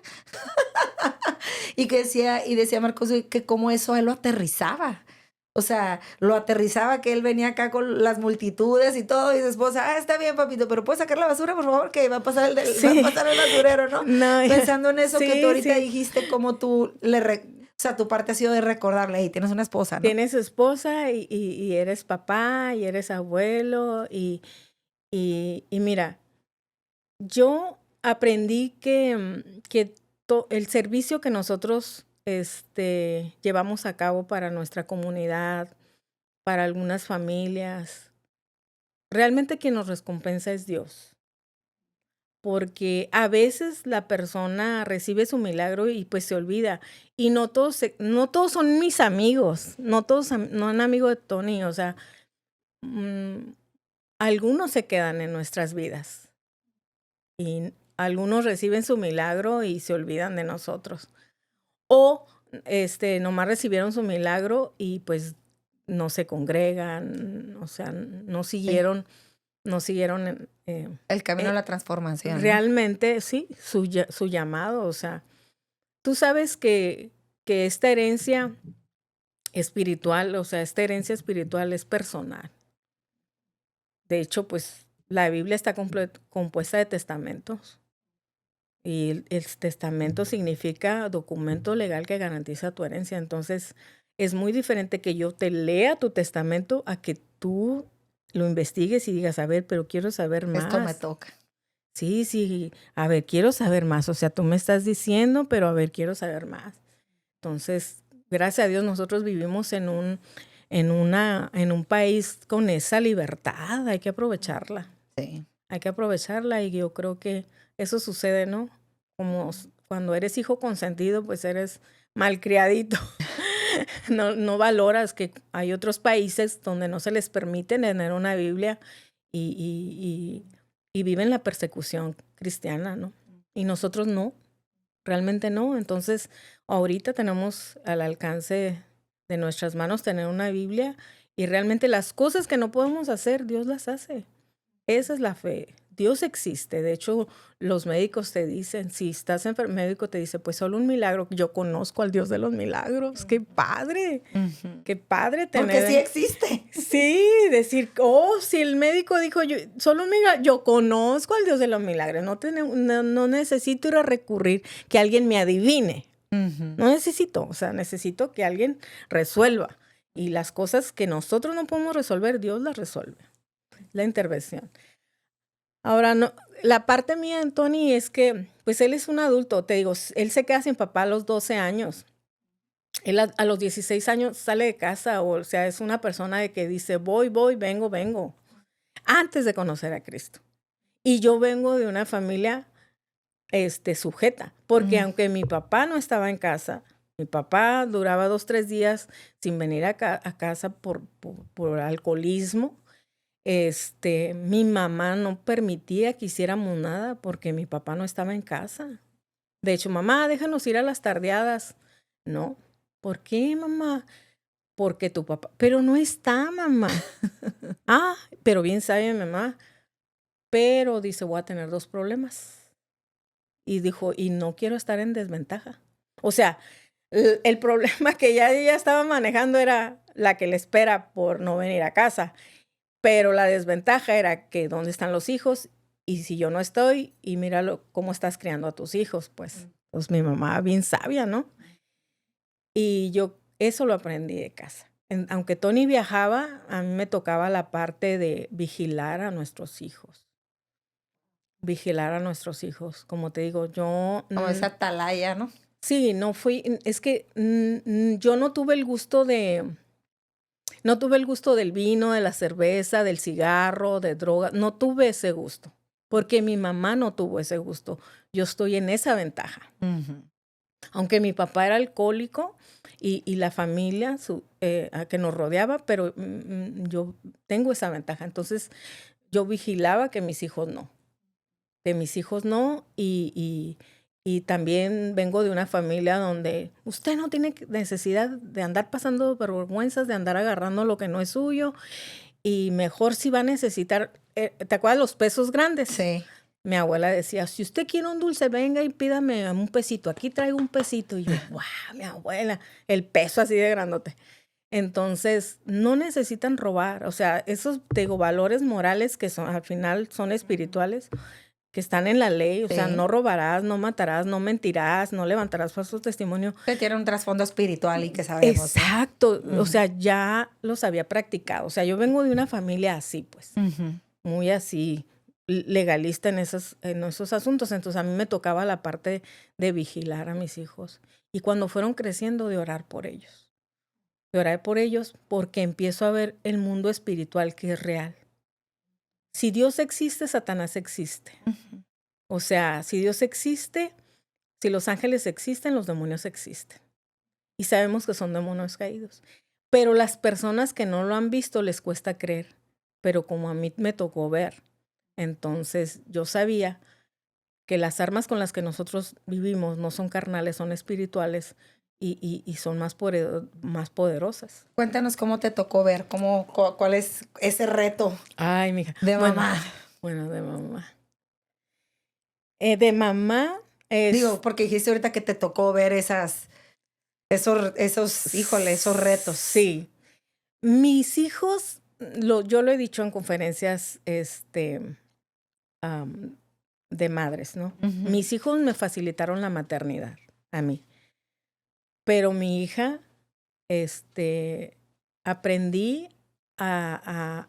y decía Marcos Witt que como eso a él lo aterrizaba. O sea, lo aterrizaba que él venía acá con las multitudes y todo, y su esposa, está bien, papito, pero ¿puedes sacar la basura, por favor? Que va a pasar va a pasar el basurero, ¿no? Pensando en eso que tú ahorita dijiste, como tú o sea, tu parte ha sido de recordarle, y tienes una esposa, ¿no? Tienes esposa y eres papá y eres abuelo y mira, yo aprendí que el servicio que nosotros llevamos a cabo para nuestra comunidad, para algunas familias, realmente quien nos recompensa es Dios. Porque a veces la persona recibe su milagro y pues se olvida. Y no todos son mis amigos, no son amigos de Tony, o sea, algunos se quedan en nuestras vidas. Y algunos reciben su milagro y se olvidan de nosotros. O nomás recibieron su milagro y pues no se congregan, o sea, no siguieron el camino a la transformación. Realmente, ¿no? Sí, su llamado. O sea, tú sabes que esta herencia espiritual, o sea, esta herencia espiritual es personal. De hecho, pues la Biblia está compuesta de testamentos. Y el testamento significa documento legal que garantiza tu herencia. Entonces, es muy diferente que yo te lea tu testamento a que tú lo investigues y digas, a ver, pero quiero saber más. Esto me toca. Sí, a ver, quiero saber más. O sea, tú me estás diciendo, pero a ver, quiero saber más. Entonces, gracias a Dios, nosotros vivimos en un país con esa libertad. Hay que aprovecharla. Sí. Hay que aprovecharla y yo creo que eso sucede, ¿no? Como cuando eres hijo consentido, pues eres malcriadito. No valoras que hay otros países donde no se les permite tener una Biblia y viven la persecución cristiana, ¿no? Y nosotros no, realmente no. Entonces, ahorita tenemos al alcance de nuestras manos tener una Biblia y realmente las cosas que no podemos hacer, Dios las hace. Esa es la fe. Dios existe. De hecho, los médicos te dicen, si estás enfermo, el médico te dice, pues solo un milagro. Yo conozco al Dios de los milagros. ¡Qué padre! ¡Qué padre tener! Porque sí existe. Sí, decir, si el médico dijo, solo un milagro, yo conozco al Dios de los milagros. No necesito ir a recurrir que alguien me adivine. No necesito, o sea, necesito que alguien resuelva. Y las cosas que nosotros no podemos resolver, Dios las resuelve. La intervención. Ahora, no, la parte mía de Tony es que, pues él es un adulto, te digo, él se queda sin papá a los 12 años. Él a los 16 años sale de casa, o sea, es una persona de que dice, voy, vengo, antes de conocer a Cristo. Y yo vengo de una familia sujeta, porque aunque mi papá no estaba en casa, mi papá duraba 2, 3 días sin venir a casa por alcoholismo. Mi mamá no permitía que hiciéramos nada porque mi papá no estaba en casa. De hecho, mamá, déjanos ir a las tardeadas. No. ¿Por qué, mamá? Porque tu papá, pero no está, mamá. Pero bien sabe mi mamá. Pero dice, voy a tener 2 problemas. Y dijo, y no quiero estar en desventaja. O sea, el problema que ella estaba manejando era la que le espera por no venir a casa. Pero la desventaja era que dónde están los hijos y si yo no estoy y míralo cómo estás criando a tus hijos, pues mi mamá bien sabia, ¿no? Y yo eso lo aprendí de casa. Aunque Tony viajaba, a mí me tocaba la parte de vigilar a nuestros hijos. Vigilar a nuestros hijos. Como te digo, yo... Como esa atalaya, ¿no? Sí, no fui... Es que yo no tuve el gusto de... No tuve el gusto del vino, de la cerveza, del cigarro, de droga. No tuve ese gusto. Porque mi mamá no tuvo ese gusto. Yo estoy en esa ventaja. Aunque mi papá era alcohólico y la familia que nos rodeaba, pero yo tengo esa ventaja. Entonces, yo vigilaba que mis hijos no. Que mis hijos no. Y también vengo de una familia donde usted no tiene necesidad de andar pasando vergüenzas, de andar agarrando lo que no es suyo. Y mejor si va a necesitar, ¿te acuerdas los pesos grandes? Sí. Mi abuela decía, si usted quiere un dulce, venga y pídame un pesito. Aquí traigo un pesito. Y yo, wow, mi abuela, el peso así de grandote. Entonces, no necesitan robar. O sea, esos, te digo, valores morales que son, al final son espirituales, que están en la ley. O sea, no robarás, no matarás, no mentirás, no levantarás falso testimonio. Que tiene un trasfondo espiritual y que sabemos. Exacto. O sea, ya los había practicado. O sea, yo vengo de una familia así, pues. Muy así, legalista en esos asuntos. Entonces, a mí me tocaba la parte de vigilar a mis hijos. Y cuando fueron creciendo, de orar por ellos. De orar por ellos porque empiezo a ver el mundo espiritual que es real. Si Dios existe, Satanás existe. O sea, si Dios existe, si los ángeles existen, los demonios existen. Y sabemos que son demonios caídos. Pero las personas que no lo han visto les cuesta creer. Pero como a mí me tocó ver, entonces yo sabía que las armas con las que nosotros vivimos no son carnales, son espirituales y son más poderosas. Cuéntanos cómo te tocó ver, cuál es ese reto. Ay, mija. De mamá. Bueno, de mamá. De mamá es... Digo, porque dijiste ahorita que te tocó ver esos, híjole, esos retos. Sí. Mis hijos, yo lo he dicho en conferencias de madres, ¿no? Mis hijos me facilitaron la maternidad a mí. Pero mi hija, aprendí a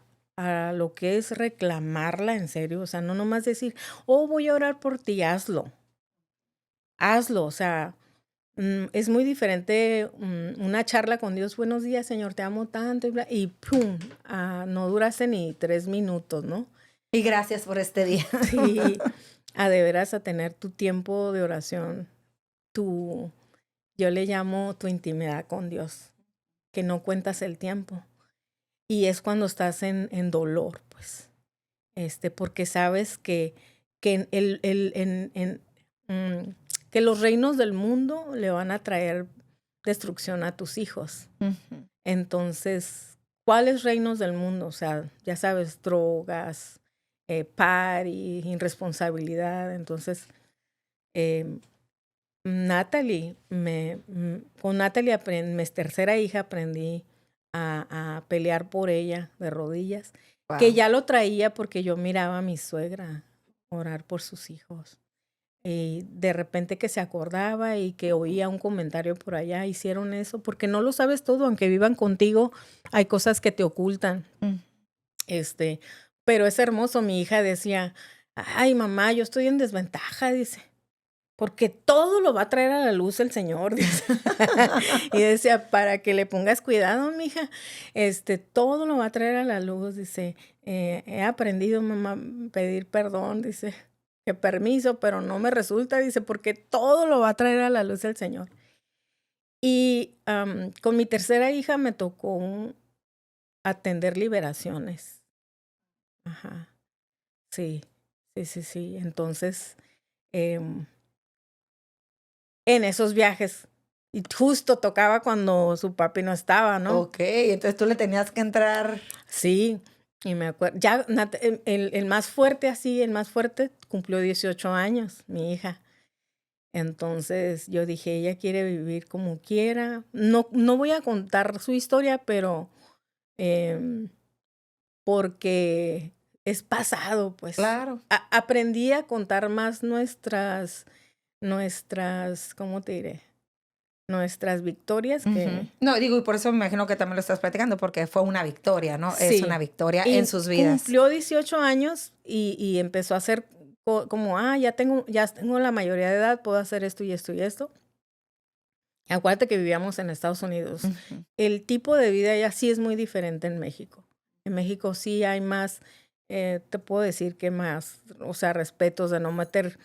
lo que es reclamarla en serio. O sea, no nomás decir, voy a orar por ti, hazlo. Hazlo, o sea, es muy diferente una charla con Dios, buenos días, Señor, te amo tanto, y pum, no duraste ni 3 minutos, ¿no? Y gracias por este día. Sí, de veras a tener tu tiempo de oración, yo le llamo tu intimidad con Dios, que no cuentas el tiempo. Y es cuando estás en dolor, pues, porque sabes que que los reinos del mundo le van a traer destrucción a tus hijos. Entonces, ¿cuáles reinos del mundo? O sea, ya sabes, drogas, party, irresponsabilidad. Entonces, Natalie, con Natalie, mi tercera hija, aprendí a pelear por ella de rodillas, que ya lo traía porque yo miraba a mi suegra orar por sus hijos. Y de repente que se acordaba y que oía un comentario por allá, hicieron eso, porque no lo sabes todo, aunque vivan contigo, hay cosas que te ocultan. Pero es hermoso, mi hija decía, ay mamá, yo estoy en desventaja, dice, porque todo lo va a traer a la luz el Señor, dice. Y decía, para que le pongas cuidado, mija, todo lo va a traer a la luz, dice. He aprendido, mamá, pedir perdón, dice, que permiso, pero no me resulta, dice, porque todo lo va a traer a la luz el Señor. Y con mi tercera hija me tocó atender liberaciones. Ajá, sí. Entonces, en esos viajes, y justo tocaba cuando su papi no estaba, ¿no? Ok, entonces tú le tenías que entrar. Sí, y me acuerdo, ya el más fuerte así, el más fuerte, cumplió 18 años, mi hija. Entonces yo dije, ella quiere vivir como quiera. No voy a contar su historia, pero porque es pasado, pues. Claro. Aprendí a contar más nuestras, ¿cómo te diré? Nuestras victorias que... No, digo, y por eso me imagino que también lo estás platicando, porque fue una victoria, ¿no? Sí. Es una victoria Y en sus vidas. cumplió 18 años y empezó a hacer como, ya tengo la mayoría de edad, puedo hacer esto y esto y esto. Acuérdate que vivíamos en Estados Unidos. El tipo de vida ya sí es muy diferente en México. En México sí hay más, te puedo decir que más, o sea, respetos de no meter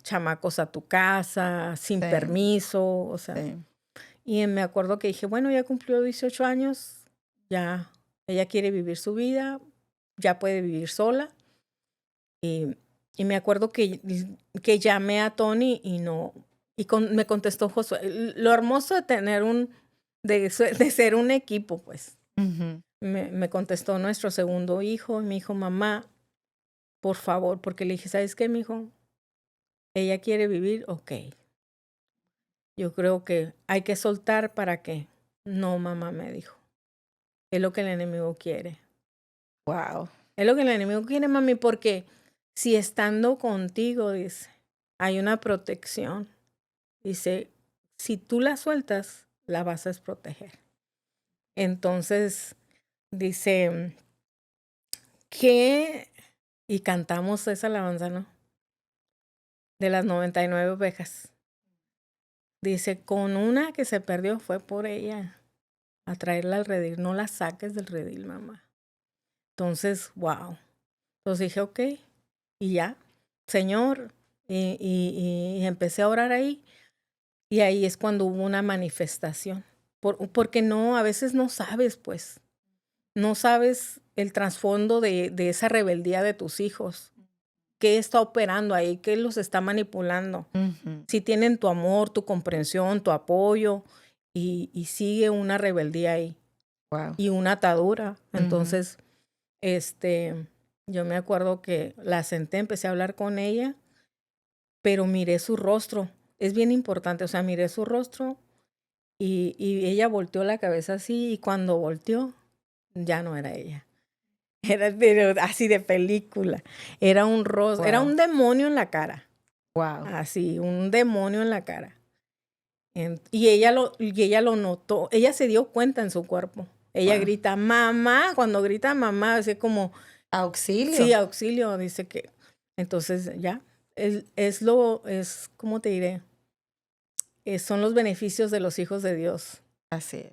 chamacos a tu casa sin permiso, o sea. Sí. Y me acuerdo que dije, bueno, ya cumplió 18 años, ya ella quiere vivir su vida, ya puede vivir sola. Y me acuerdo que llamé a Tony y no... me contestó Josué. Lo hermoso de tener de ser un equipo, pues. Me contestó nuestro segundo hijo y me dijo, mamá, por favor, porque le dije, ¿sabes qué, mijo? Ella quiere vivir, ok. Yo creo que hay que soltar para que... No, mamá, me dijo. Es lo que el enemigo quiere. Wow. Es lo que el enemigo quiere, mami, porque si estando contigo, dice, hay una protección. Dice, si tú la sueltas, la vas a proteger. Entonces, dice, ¿qué? Y cantamos esa alabanza, ¿no? De las 99 ovejas. Dice, con una que se perdió fue por ella a traerla al redil. No la saques del redil, mamá. Entonces, wow. Entonces dije, ok, y ya, Señor, y empecé a orar ahí. Y ahí es cuando hubo una manifestación. Porque no, a veces no sabes, pues. No sabes el trasfondo de esa rebeldía de tus hijos. ¿Qué está operando ahí? ¿Qué los está manipulando? Si tienen tu amor, tu comprensión, tu apoyo, y sigue una rebeldía ahí. Wow. Y una atadura. Entonces, yo me acuerdo que la senté, empecé a hablar con ella, pero miré su rostro. Es bien importante, o sea, miré su rostro y ella volteó la cabeza así, y cuando volteó, ya no era ella. Era así de película. Era un rostro, era un demonio en la cara. Wow. Así, un demonio en la cara. Y ella lo notó, ella se dio cuenta en su cuerpo. Ella grita, mamá, cuando grita mamá, así como... Auxilio. Sí, auxilio, dice que... Entonces, ya, ¿cómo te diré? Son los beneficios de los hijos de Dios. Así es.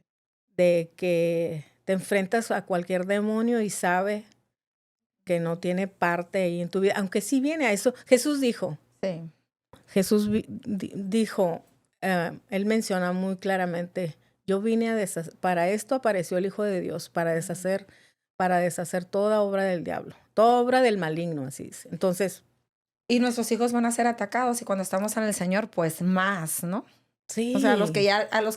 De que te enfrentas a cualquier demonio y sabe que no tiene parte ahí en tu vida, aunque sí viene a eso. Jesús dijo. Sí. Jesús dijo, él menciona muy claramente, yo vine a para esto apareció el Hijo de Dios, para deshacer toda obra del diablo, toda obra del maligno, así dice. Entonces... Y nuestros hijos van a ser atacados, y cuando estamos en el Señor, pues más, ¿no? Sí. O sea, a los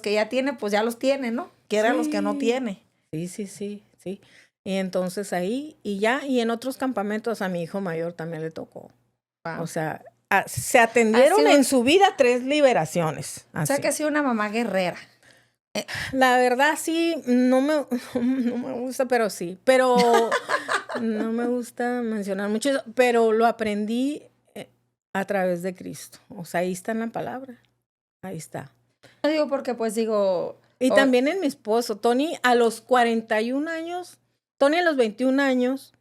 que ya tiene, pues ya los tiene, ¿no? Quiere a los que no tiene. Sí. Y entonces ahí, y en otros campamentos a mi hijo mayor también le tocó. Wow. O sea, se atendieron en su vida 3 liberaciones. Así. O sea, que ha sido una mamá guerrera. La verdad, sí, no me gusta, pero sí. Pero no me gusta mencionar mucho eso, pero lo aprendí a través de Cristo. O sea, ahí está en la palabra. Ahí está. No digo porque, pues, digo... Y también en mi esposo, Tony, a los 41 años, Tony a los 21 años,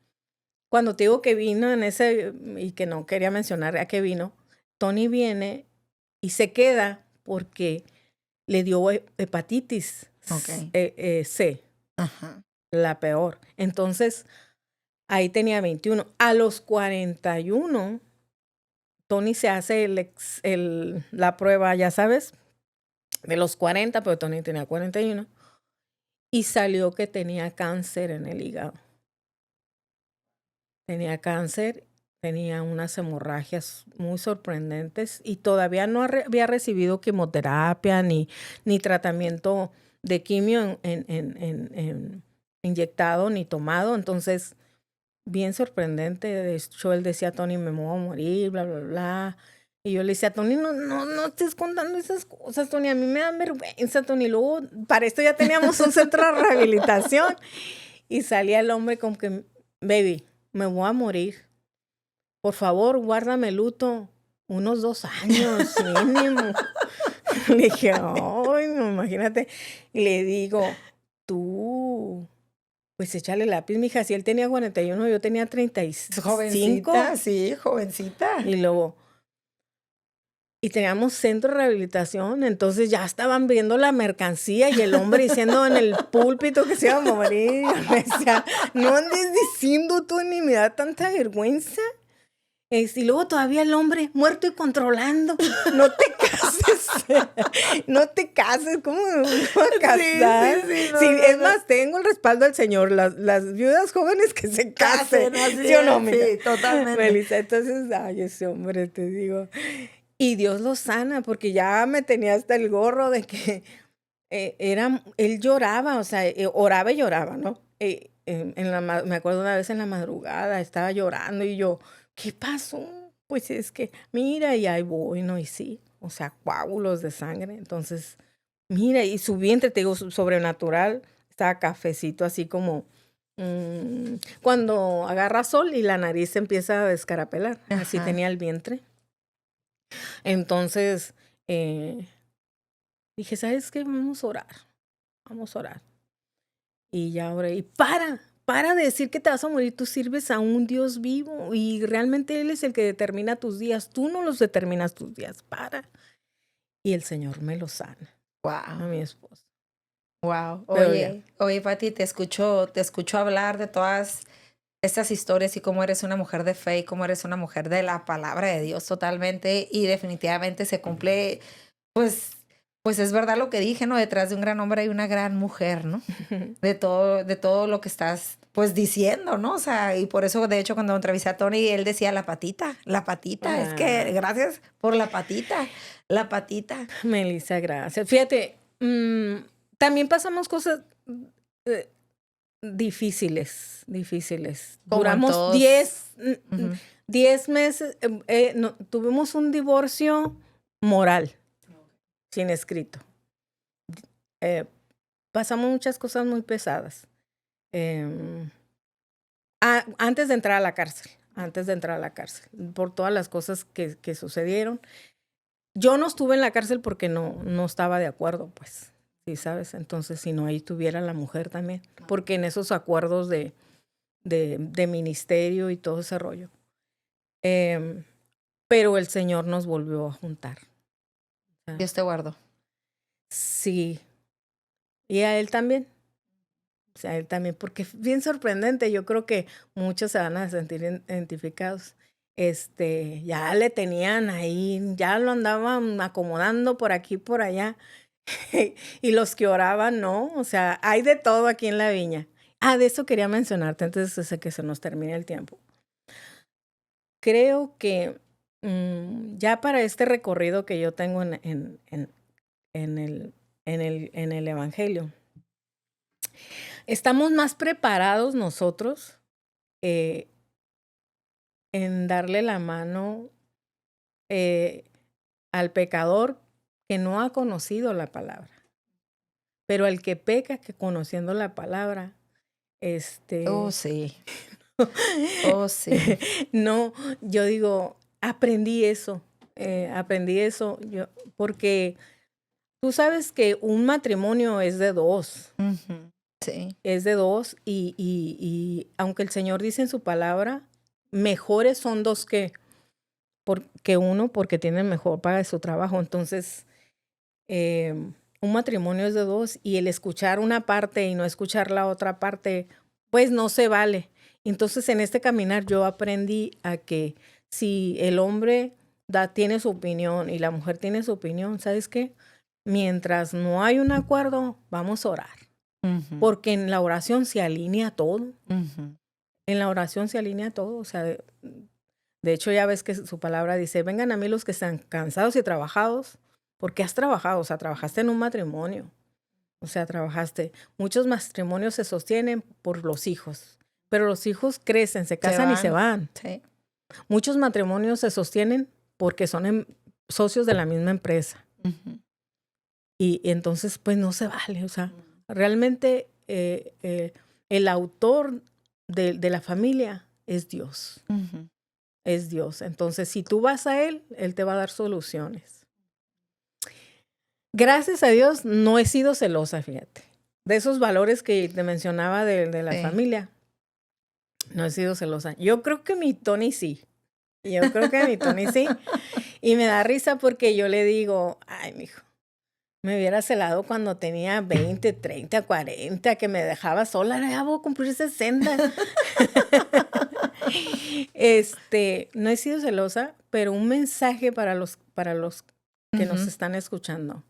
cuando te digo que vino en ese, y que no quería mencionar a qué vino, Tony viene y se queda porque le dio hepatitis C, Ajá. la peor. Entonces, ahí tenía 21. A los 41, Tony se hace la prueba, ya sabes, de los 40, pero Tony tenía 41. Y salió que tenía cáncer en el hígado. Tenía cáncer, tenía unas hemorragias muy sorprendentes y todavía no había recibido quimioterapia ni tratamiento de quimio inyectado ni tomado. Entonces, bien sorprendente. De hecho, él decía, Tony, me voy a morir, bla, bla, bla. Y yo le decía, Tony, no estés contando esas cosas, Tony. A mí me dan vergüenza, Tony. Luego, para esto ya teníamos un centro de rehabilitación. Y salía el hombre como que, baby, me voy a morir. Por favor, guárdame luto unos 2 años mínimo. Le dije, ay, no, imagínate. Y le digo, tú, pues échale lápiz, mija. Si él tenía 41, yo tenía 35. Jovencita, sí, jovencita. Y luego, y teníamos centro de rehabilitación, entonces ya estaban viendo la mercancía y el hombre diciendo en el púlpito que se iba a morir. Me decía, no andes diciendo tú, ni me da tanta vergüenza. Y luego todavía el hombre muerto y controlando. No te cases. No te cases. ¿Cómo me voy a casar? Sí, es más, tengo el respaldo del Señor. Las viudas jóvenes que se casen. ¿Sí o no, mira? Sí, totalmente. Melissa, entonces, ay, ese hombre, te digo. Y Dios lo sana, porque ya me tenía hasta el gorro de que él lloraba, o sea, oraba y lloraba, ¿no? Me acuerdo una vez en la madrugada, estaba llorando y yo, ¿qué pasó? Pues es que, mira, y ahí voy, ¿no? Y sí, o sea, coágulos de sangre. Entonces, mira, y su vientre, te digo, sobrenatural, estaba cafecito, así como cuando agarra sol y la nariz se empieza a descarapelar. Así tenía el vientre. Entonces, dije, ¿sabes qué? Vamos a orar. Y ya oré. Y para de decir que te vas a morir. Tú sirves a un Dios vivo y realmente Él es el que determina tus días. Tú no los determinas tus días. Para. Y el Señor me lo sana. Wow. A mi esposa. Wow. Oye, Pati, te escucho hablar de todas estas historias y cómo eres una mujer de fe y cómo eres una mujer de la palabra de Dios totalmente, y definitivamente se cumple, pues es verdad lo que dije, ¿no? Detrás de un gran hombre hay una gran mujer, ¿no? De todo lo que estás, pues, diciendo, ¿no? O sea, y por eso, de hecho, cuando entrevisté a Tony, él decía la patita, es que gracias por la patita. Melissa, gracias. Fíjate, también pasamos cosas difíciles. Duramos 10 meses, tuvimos un divorcio moral, sin escrito. Pasamos muchas cosas muy pesadas. Antes de entrar a la cárcel, por todas las cosas que sucedieron. Yo no estuve en la cárcel porque no estaba de acuerdo, pues. Sí, ¿sabes? Entonces, si no, ahí tuviera la mujer también. Porque en esos acuerdos de ministerio y todo ese rollo. Pero el Señor nos volvió a juntar. Dios te guardó. Sí. Y a Él también. O sea, a Él también. Porque es bien sorprendente. Yo creo que muchos se van a sentir identificados. Ya le tenían ahí, ya lo andaban acomodando por aquí, por allá. Y los que oraban, no, o sea, hay de todo aquí en la viña. De eso quería mencionarte antes de que se nos termine el tiempo. Creo que ya para este recorrido que yo tengo en el Evangelio, estamos más preparados nosotros en darle la mano al pecador que no ha conocido la palabra. Pero al que peca, que conociendo la palabra, Oh, sí. Oh, sí. No, yo digo, aprendí eso, porque tú sabes que un matrimonio es de 2. Uh-huh. Sí. Es de 2 y aunque el Señor dice en su palabra, mejores son 2 que que uno porque tienen mejor paga de su trabajo. Entonces, un matrimonio es de dos y el escuchar una parte y no escuchar la otra parte, pues no se vale. Entonces, en este caminar yo aprendí a que si el hombre tiene su opinión y la mujer tiene su opinión, ¿sabes qué? Mientras no hay un acuerdo, vamos a orar. Porque en la oración se alinea todo. En la oración se alinea todo. O sea, de hecho ya ves que su palabra dice, vengan a mí los que están cansados y trabajados, porque has trabajado, o sea, trabajaste en un matrimonio. O sea, trabajaste. Muchos matrimonios se sostienen por los hijos, pero los hijos crecen, se casan y se van. Sí. Muchos matrimonios se sostienen porque son socios de la misma empresa. Y entonces, pues no se vale. O sea, realmente el autor de la familia es Dios. Es Dios. Entonces, si tú vas a Él, Él te va a dar soluciones. Gracias a Dios, no he sido celosa, fíjate. De esos valores que te mencionaba de la familia, no he sido celosa. Yo creo que mi Tony sí. Y me da risa porque yo le digo, ay, mijo, me hubiera celado cuando tenía 20, 30, 40, que me dejaba sola. Ya voy a cumplir 60. No he sido celosa, pero un mensaje para los que nos están escuchando.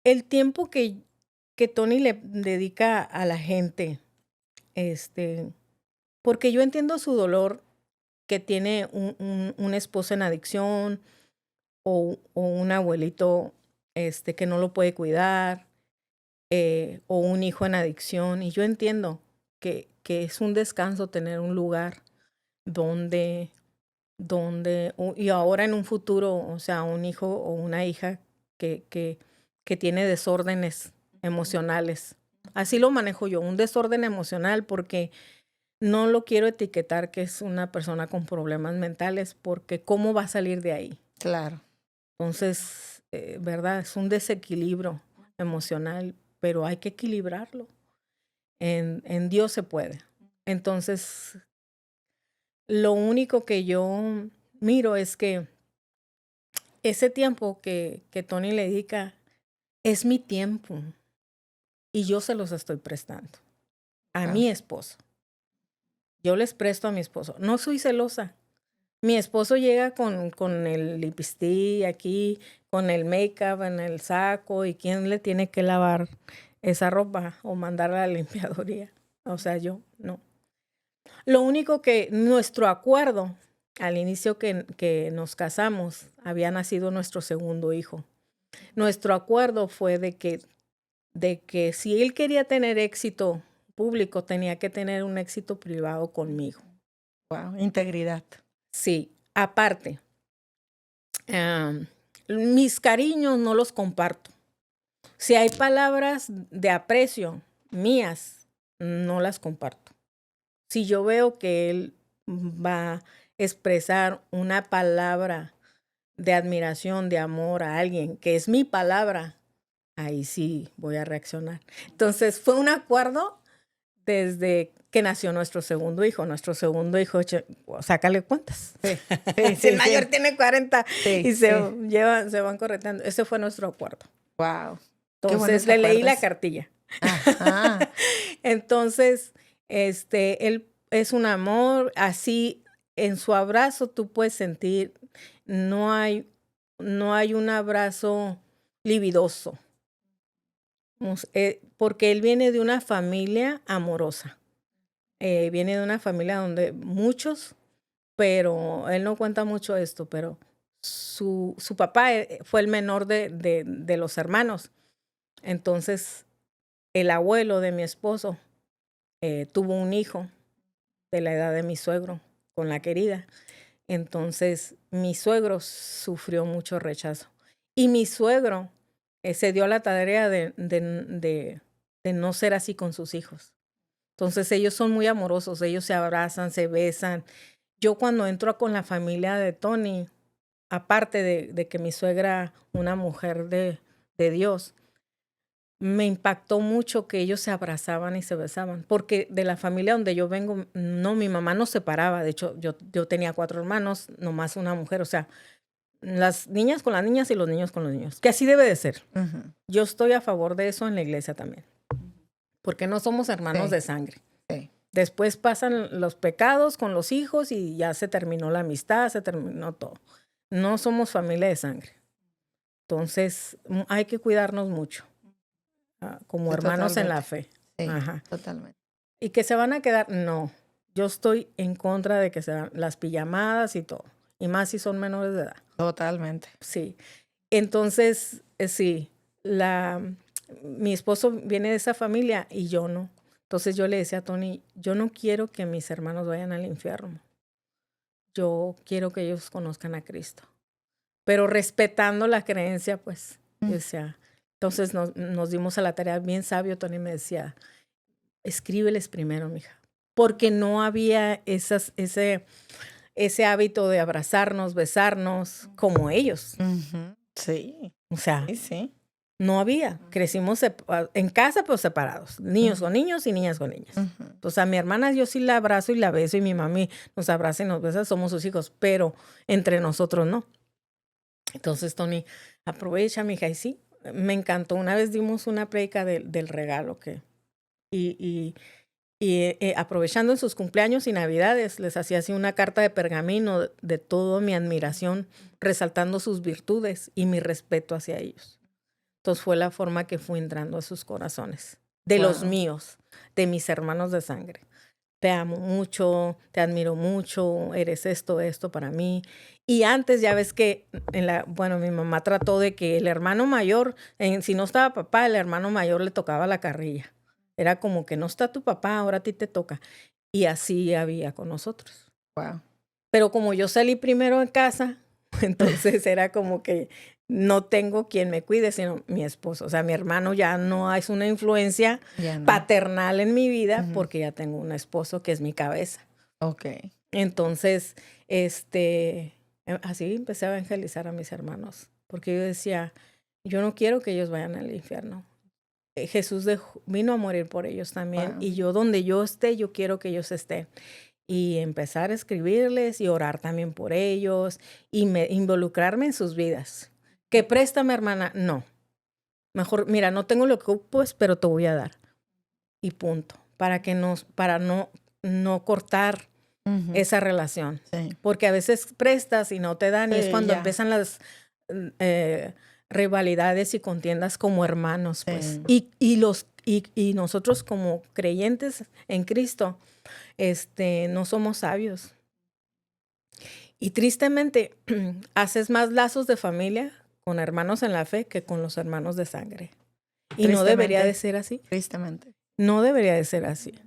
El tiempo que Tony le dedica a la gente, porque yo entiendo su dolor que tiene un esposo en adicción o un abuelito que no lo puede cuidar o un hijo en adicción. Y yo entiendo que es un descanso tener un lugar donde y ahora en un futuro, o sea, un hijo o una hija que tiene desórdenes emocionales. Así lo manejo yo, un desorden emocional, porque no lo quiero etiquetar que es una persona con problemas mentales, porque ¿cómo va a salir de ahí? Claro. Entonces, ¿verdad? Es un desequilibrio emocional, pero hay que equilibrarlo. En Dios se puede. Entonces, lo único que yo miro es que ese tiempo que Tony le dedica es mi tiempo y yo se los estoy prestando a mi esposo. Yo les presto a mi esposo. No soy celosa. Mi esposo llega con el lipstick aquí, con el make-up en el saco, y ¿quién le tiene que lavar esa ropa o mandarla a la limpiadoría? O sea, yo no. Lo único que nuestro acuerdo, al inicio que nos casamos, había nacido nuestro segundo hijo. Nuestro acuerdo fue de que si él quería tener éxito público, tenía que tener un éxito privado conmigo. Wow, integridad. Sí, aparte, mis cariños no los comparto. Si hay palabras de aprecio mías, no las comparto. Si yo veo que él va a expresar una palabra de admiración, de amor a alguien, que es mi palabra, ahí sí voy a reaccionar. Entonces, fue un acuerdo desde que nació nuestro segundo hijo. Nuestro segundo hijo, sácale cuentas. Si el mayor tiene 40 y se van correteando. Ese fue nuestro acuerdo. Wow. Entonces, le leí la cartilla. Ajá. Entonces, él es un amor, así en su abrazo tú puedes sentir, no hay un abrazo libidoso, porque él viene de una familia amorosa, viene de una familia donde muchos, pero él no cuenta mucho esto, pero su papá fue el menor de los hermanos. Entonces, el abuelo de mi esposo tuvo un hijo de la edad de mi suegro con la querida. Entonces, mi suegro sufrió mucho rechazo. Y mi suegro se dio a la tarea de no ser así con sus hijos. Entonces, ellos son muy amorosos, ellos se abrazan, se besan. Yo cuando entro con la familia de Tony, aparte de que mi suegra, una mujer de Dios, me impactó mucho que ellos se abrazaban y se besaban, porque de la familia donde yo vengo, no, mi mamá nos separaba. De hecho, yo tenía 4 hermanos, nomás una mujer, o sea, las niñas con las niñas y los niños con los niños, que así debe de ser. Yo estoy a favor de eso en la iglesia también, porque no somos hermanos de sangre. Después pasan los pecados con los hijos y ya se terminó la amistad, se terminó todo. No somos familia de sangre. Entonces, hay que cuidarnos mucho, como hermanos en la fe. Sí, totalmente. ¿Y que se van a quedar? No. Yo estoy en contra de que sean las pijamadas y todo. Y más si son menores de edad. Totalmente. Sí. Entonces, sí, mi esposo viene de esa familia y yo no. Entonces yo le decía a Tony, yo no quiero que mis hermanos vayan al infierno. Yo quiero que ellos conozcan a Cristo. Pero respetando la creencia, pues, decía. Entonces nos dimos a la tarea bien sabio. Tony me decía, escríbeles primero, mija. Porque no había ese hábito de abrazarnos, besarnos, como ellos. Sí. O sea, sí. No había. Crecimos en casa, pero separados. Niños con niños y niñas con niñas. O sea, mi hermana yo sí la abrazo y la beso y mi mami nos abraza y nos besa, somos sus hijos, pero entre nosotros no. Entonces, Tony, aprovecha, mija, y sí, me encantó. Una vez dimos una prédica del regalo y aprovechando en sus cumpleaños y navidades, les hacía así una carta de pergamino de toda mi admiración, resaltando sus virtudes y mi respeto hacia ellos. Entonces fue la forma que fui entrando a sus corazones, de los míos, de mis hermanos de sangre. Te amo mucho, te admiro mucho, eres esto para mí. Y antes ya ves que, mi mamá trató de que el hermano mayor, si no estaba papá, el hermano mayor le tocaba la carrilla. Era como que no está tu papá, ahora a ti te toca. Y así había con nosotros. Wow. Pero como yo salí primero en casa, entonces era como que no tengo quien me cuide, sino mi esposo. O sea, mi hermano ya no es una influencia paternal en mi vida porque ya tengo un esposo que es mi cabeza. Ok. Entonces, así empecé a evangelizar a mis hermanos. Porque yo decía, yo no quiero que ellos vayan al infierno. Jesús vino a morir por ellos también. Wow. Y yo donde yo esté, yo quiero que ellos estén. Y empezar a escribirles y orar también por ellos y involucrarme en sus vidas. ¿Que préstame, hermana? No. Mejor, mira, no tengo lo que ocupes, pero te voy a dar. Y punto. Para no cortar esa relación. Sí. Porque a veces prestas y no te dan y es cuando empiezan las rivalidades y contiendas como hermanos, pues. Y nosotros como creyentes en Cristo, no somos sabios. Y tristemente, haces más lazos de familia con hermanos en la fe que con los hermanos de sangre. Y no debería de ser así. Tristemente. No debería de ser así.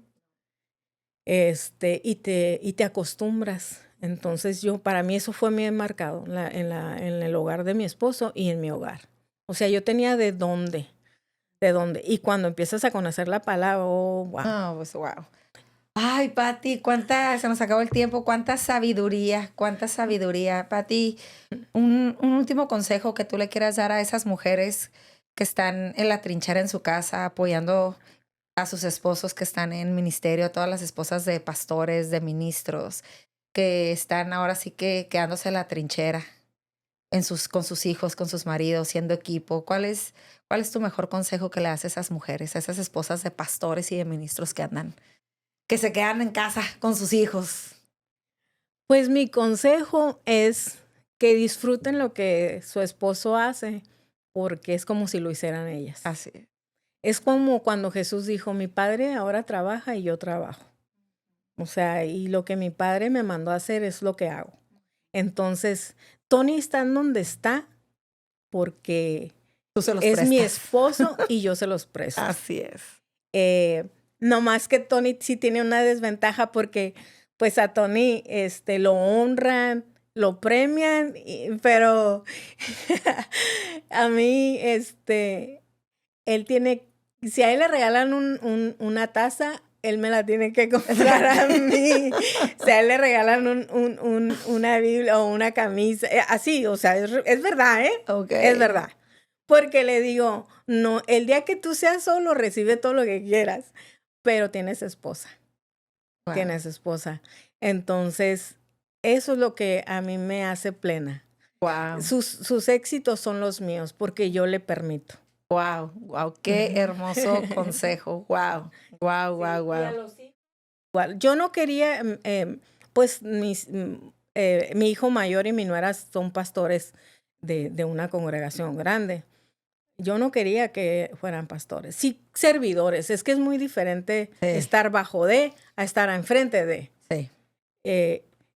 Y te acostumbras. Entonces para mí eso fue bien marcado en el hogar de mi esposo y en mi hogar. O sea, yo tenía de dónde. Y cuando empiezas a conocer la palabra, pues wow. Ay, Pati, se nos acabó el tiempo, cuánta sabiduría. Pati, un último consejo que tú le quieras dar a esas mujeres que están en la trinchera en su casa, apoyando a sus esposos que están en ministerio, a todas las esposas de pastores, de ministros, que están ahora sí que quedándose en la trinchera con sus hijos, con sus maridos, siendo equipo. ¿Cuál es tu mejor consejo que le das a esas mujeres, a esas esposas de pastores y de ministros que se quedan en casa con sus hijos? Pues mi consejo es que disfruten lo que su esposo hace, porque es como si lo hicieran ellas. Así. Es como cuando Jesús dijo, mi padre ahora trabaja y yo trabajo. O sea, y lo que mi padre me mandó a hacer es lo que hago. Entonces, Tony está en donde está porque es mi esposo y yo se los presto. Así es. No más que Tony sí tiene una desventaja porque pues a Tony lo honran, lo premian, pero a mí él tiene, si a él le regalan una taza, él me la tiene que comprar a mí. Si a él le regalan una Biblia o una camisa, así, o sea, es verdad, ¿eh? Okay. Es verdad. Porque le digo, no, el día que tú seas solo, recibe todo lo que quieras, pero tienes esposa. Wow. Tienes esposa. Entonces, eso es lo que a mí me hace plena. Wow. Sus éxitos son los míos porque yo le permito. Wow, wow, qué hermoso consejo. Wow, wow, wow, wow. Igual, yo no quería, pues mi hijo mayor y mi nuera son pastores de una congregación grande. Yo no quería que fueran pastores, sí servidores. Es que es muy diferente Sí. estar bajo de a estar enfrente de. Sí.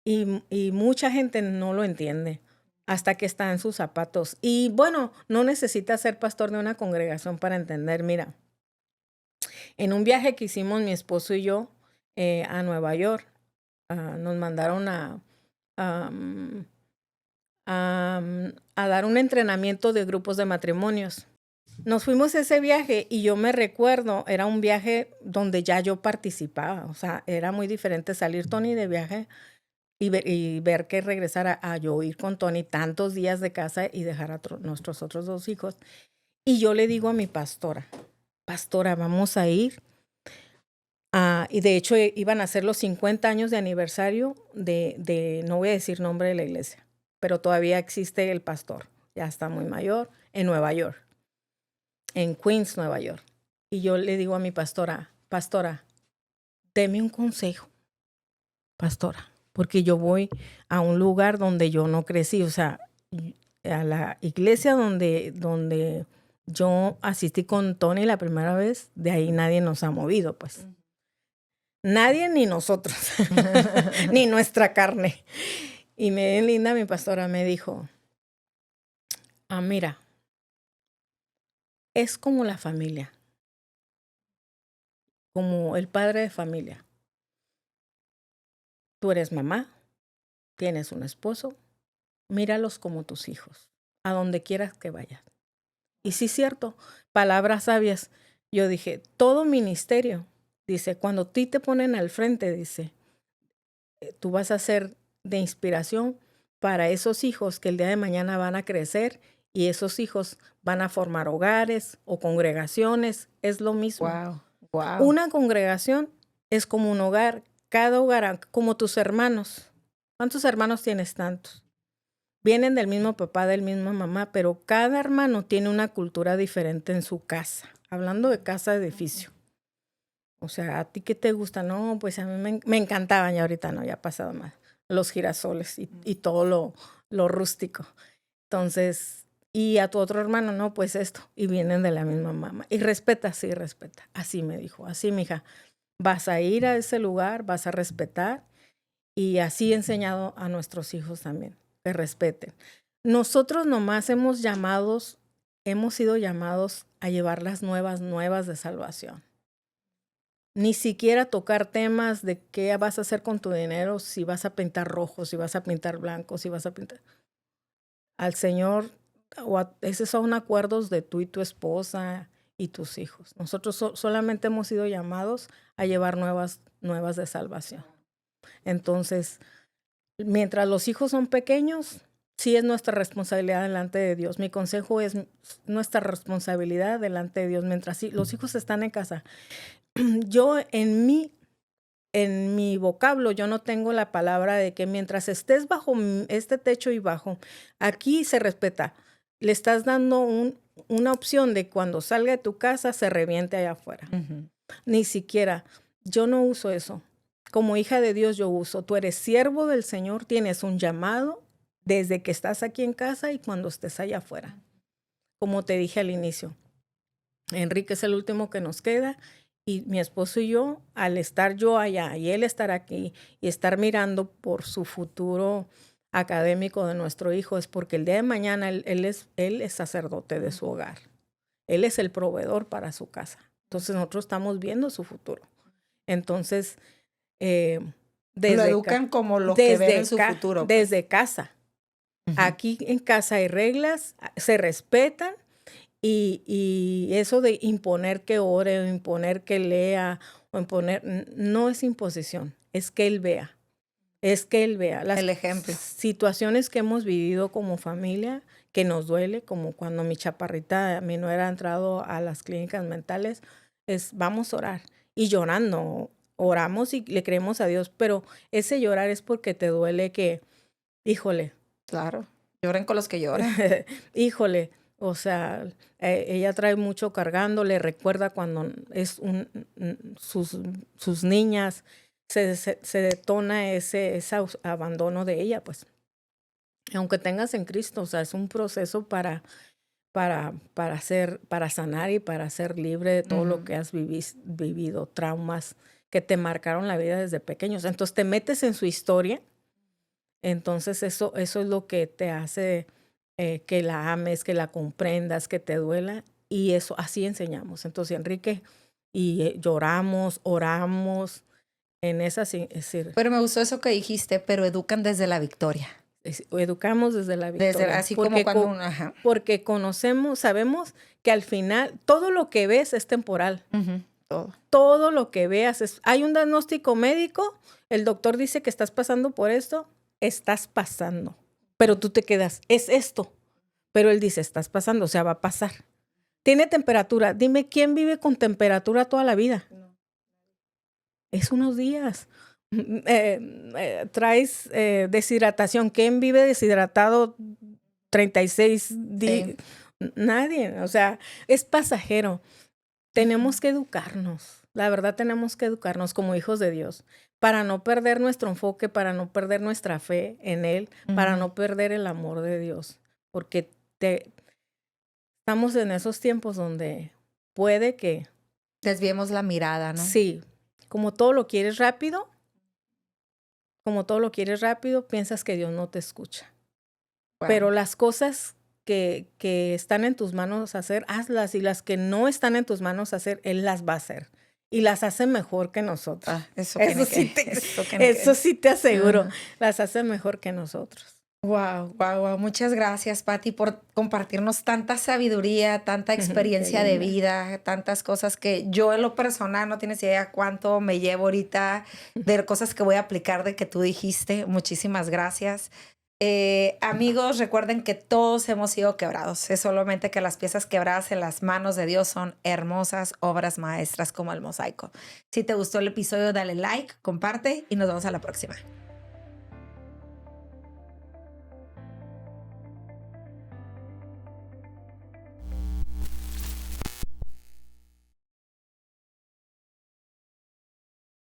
Y mucha gente no lo entiende hasta que está en sus zapatos. Y bueno, no necesitas ser pastor de una congregación para entender. Mira, en un viaje que hicimos mi esposo y yo a Nueva York, nos mandaron a dar un entrenamiento de grupos de matrimonios. Nos fuimos a ese viaje y yo me recuerdo, era un viaje donde ya yo participaba. O sea, era muy diferente salir, Tony, de viaje y ver que regresar a yo ir con Tony tantos días de casa y dejar a nuestros otros 2 hijos. Y yo le digo a mi pastora, vamos a ir. Y de hecho iban a ser los 50 años de aniversario no voy a decir nombre de la iglesia, pero todavía existe el pastor, ya está muy mayor, en Nueva York, en Queens, Nueva York. Y yo le digo a mi pastora, deme un consejo, pastora, porque yo voy a un lugar donde yo no crecí, o sea, a la iglesia donde yo asistí con Tony la primera vez, de ahí nadie nos ha movido, pues. Nadie ni nosotros, ni nuestra carne. Y bien linda, mi pastora me dijo, mira, es como la familia, como el padre de familia. Tú eres mamá, tienes un esposo, míralos como tus hijos, a donde quieras que vayas. Y sí, cierto, palabras sabias. Yo dije, todo ministerio, dice, cuando a ti te ponen al frente, dice, tú vas a ser de inspiración para esos hijos que el día de mañana van a crecer y esos hijos van a formar hogares o congregaciones. Es lo mismo. Wow, wow. Una congregación es como un hogar. Cada hogar, como tus hermanos. ¿Cuántos hermanos tienes? Tantos. Vienen del mismo papá, del mismo mamá, pero cada hermano tiene una cultura diferente en su casa. Hablando de casa, edificio. O sea, ¿a ti qué te gusta? No, pues a mí me encantaban y ahorita no, ya ha pasado más. Los girasoles y todo lo rústico. Entonces, y a tu otro hermano, no, pues esto. Y vienen de la misma mamá. Y respeta, sí, respeta. Así me dijo, así, mija. Vas a ir a ese lugar, vas a respetar. Y así he enseñado a nuestros hijos también, que respeten. Nosotros nomás hemos sido llamados a llevar las nuevas de salvación. Ni siquiera tocar temas de qué vas a hacer con tu dinero, si vas a pintar rojo, si vas a pintar blanco, si vas a pintar... Al Señor, esos son acuerdos de tú y tu esposa y tus hijos. Nosotros solamente hemos sido llamados a llevar nuevas de salvación. Entonces, mientras los hijos son pequeños, sí es nuestra responsabilidad delante de Dios. Mi consejo es nuestra responsabilidad delante de Dios. Mientras los hijos están en casa, yo en mi vocablo, yo no tengo la palabra de que mientras estés bajo este techo y bajo, aquí se respeta. Le estás dando una opción de cuando salga de tu casa se reviente allá afuera. Uh-huh. Ni siquiera, yo no uso eso. Como hija de Dios yo uso, tú eres siervo del Señor, tienes un llamado desde que estás aquí en casa y cuando estés allá afuera. Como te dije al inicio, Enrique es el último que nos queda y mi esposo y yo, al estar yo allá y él estar aquí y estar mirando por su futuro académico de nuestro hijo, es porque el día de mañana él es sacerdote de su hogar. Él es el proveedor para su casa. Entonces nosotros estamos viendo su futuro. Entonces, lo educan como lo que ven en su futuro. Pues. Desde casa. Uh-huh. Aquí en casa hay reglas, se respetan. Y eso de imponer que ore, o imponer que lea, o imponer, no es imposición, es que él vea. Es que él vea las el ejemplo. Situaciones que hemos vivido como familia, que nos duele, como cuando mi chaparrita, mi nuera ha entrado a las clínicas mentales, es vamos a orar. Y llorando, oramos y le creemos a Dios, pero ese llorar es porque te duele que, híjole. Claro, lloren con los que lloran. Híjole, o sea, ella trae mucho cargando, le recuerda cuando es sus niñas, se detona ese abandono de ella, pues. Aunque tengas en Cristo, o sea, es un proceso para sanar y para ser libre de todo lo que has vivido, traumas que te marcaron la vida desde pequeños. Entonces te metes en su historia, entonces eso es lo que te hace que la ames, que la comprendas, que te duela, y eso así enseñamos. Entonces Enrique y lloramos, oramos en esa, es decir, pero me gustó eso que dijiste, pero educan desde la victoria. Educamos desde la victoria. Así como cuando porque conocemos, sabemos que al final todo lo que ves es temporal. Todo lo que veas hay un diagnóstico médico, el doctor dice que estás pasando por esto, estás pasando. Pero tú te quedas, es esto. Pero él dice, estás pasando, o sea, va a pasar. Tiene temperatura. Dime, ¿quién vive con temperatura toda la vida? No. Es unos días. Traes deshidratación. ¿Quién vive deshidratado 36 días? Sí. Nadie. O sea, es pasajero. Tenemos que educarnos. La verdad, tenemos que educarnos como hijos de Dios para no perder nuestro enfoque, para no perder nuestra fe en Él, para no perder el amor de Dios. Porque estamos en esos tiempos donde puede que desviemos la mirada, ¿no? Sí. Como todo lo quieres rápido, piensas que Dios no te escucha. Wow. Pero las cosas que están en tus manos hacer, hazlas. Y las que no están en tus manos hacer, Él las va a hacer. Y las hace mejor que nosotros. Eso sí te aseguro. Las hace mejor que nosotros. Wow. Muchas gracias, Pati, por compartirnos tanta sabiduría, tanta experiencia de vida, tantas cosas que yo en lo personal no tienes idea cuánto me llevo ahorita de cosas que voy a aplicar de que tú dijiste. Muchísimas gracias. Amigos, recuerden que todos hemos sido quebrados. Es solamente que las piezas quebradas en las manos de Dios son hermosas obras maestras como el mosaico. Si te gustó el episodio, dale like, comparte y nos vemos a la próxima.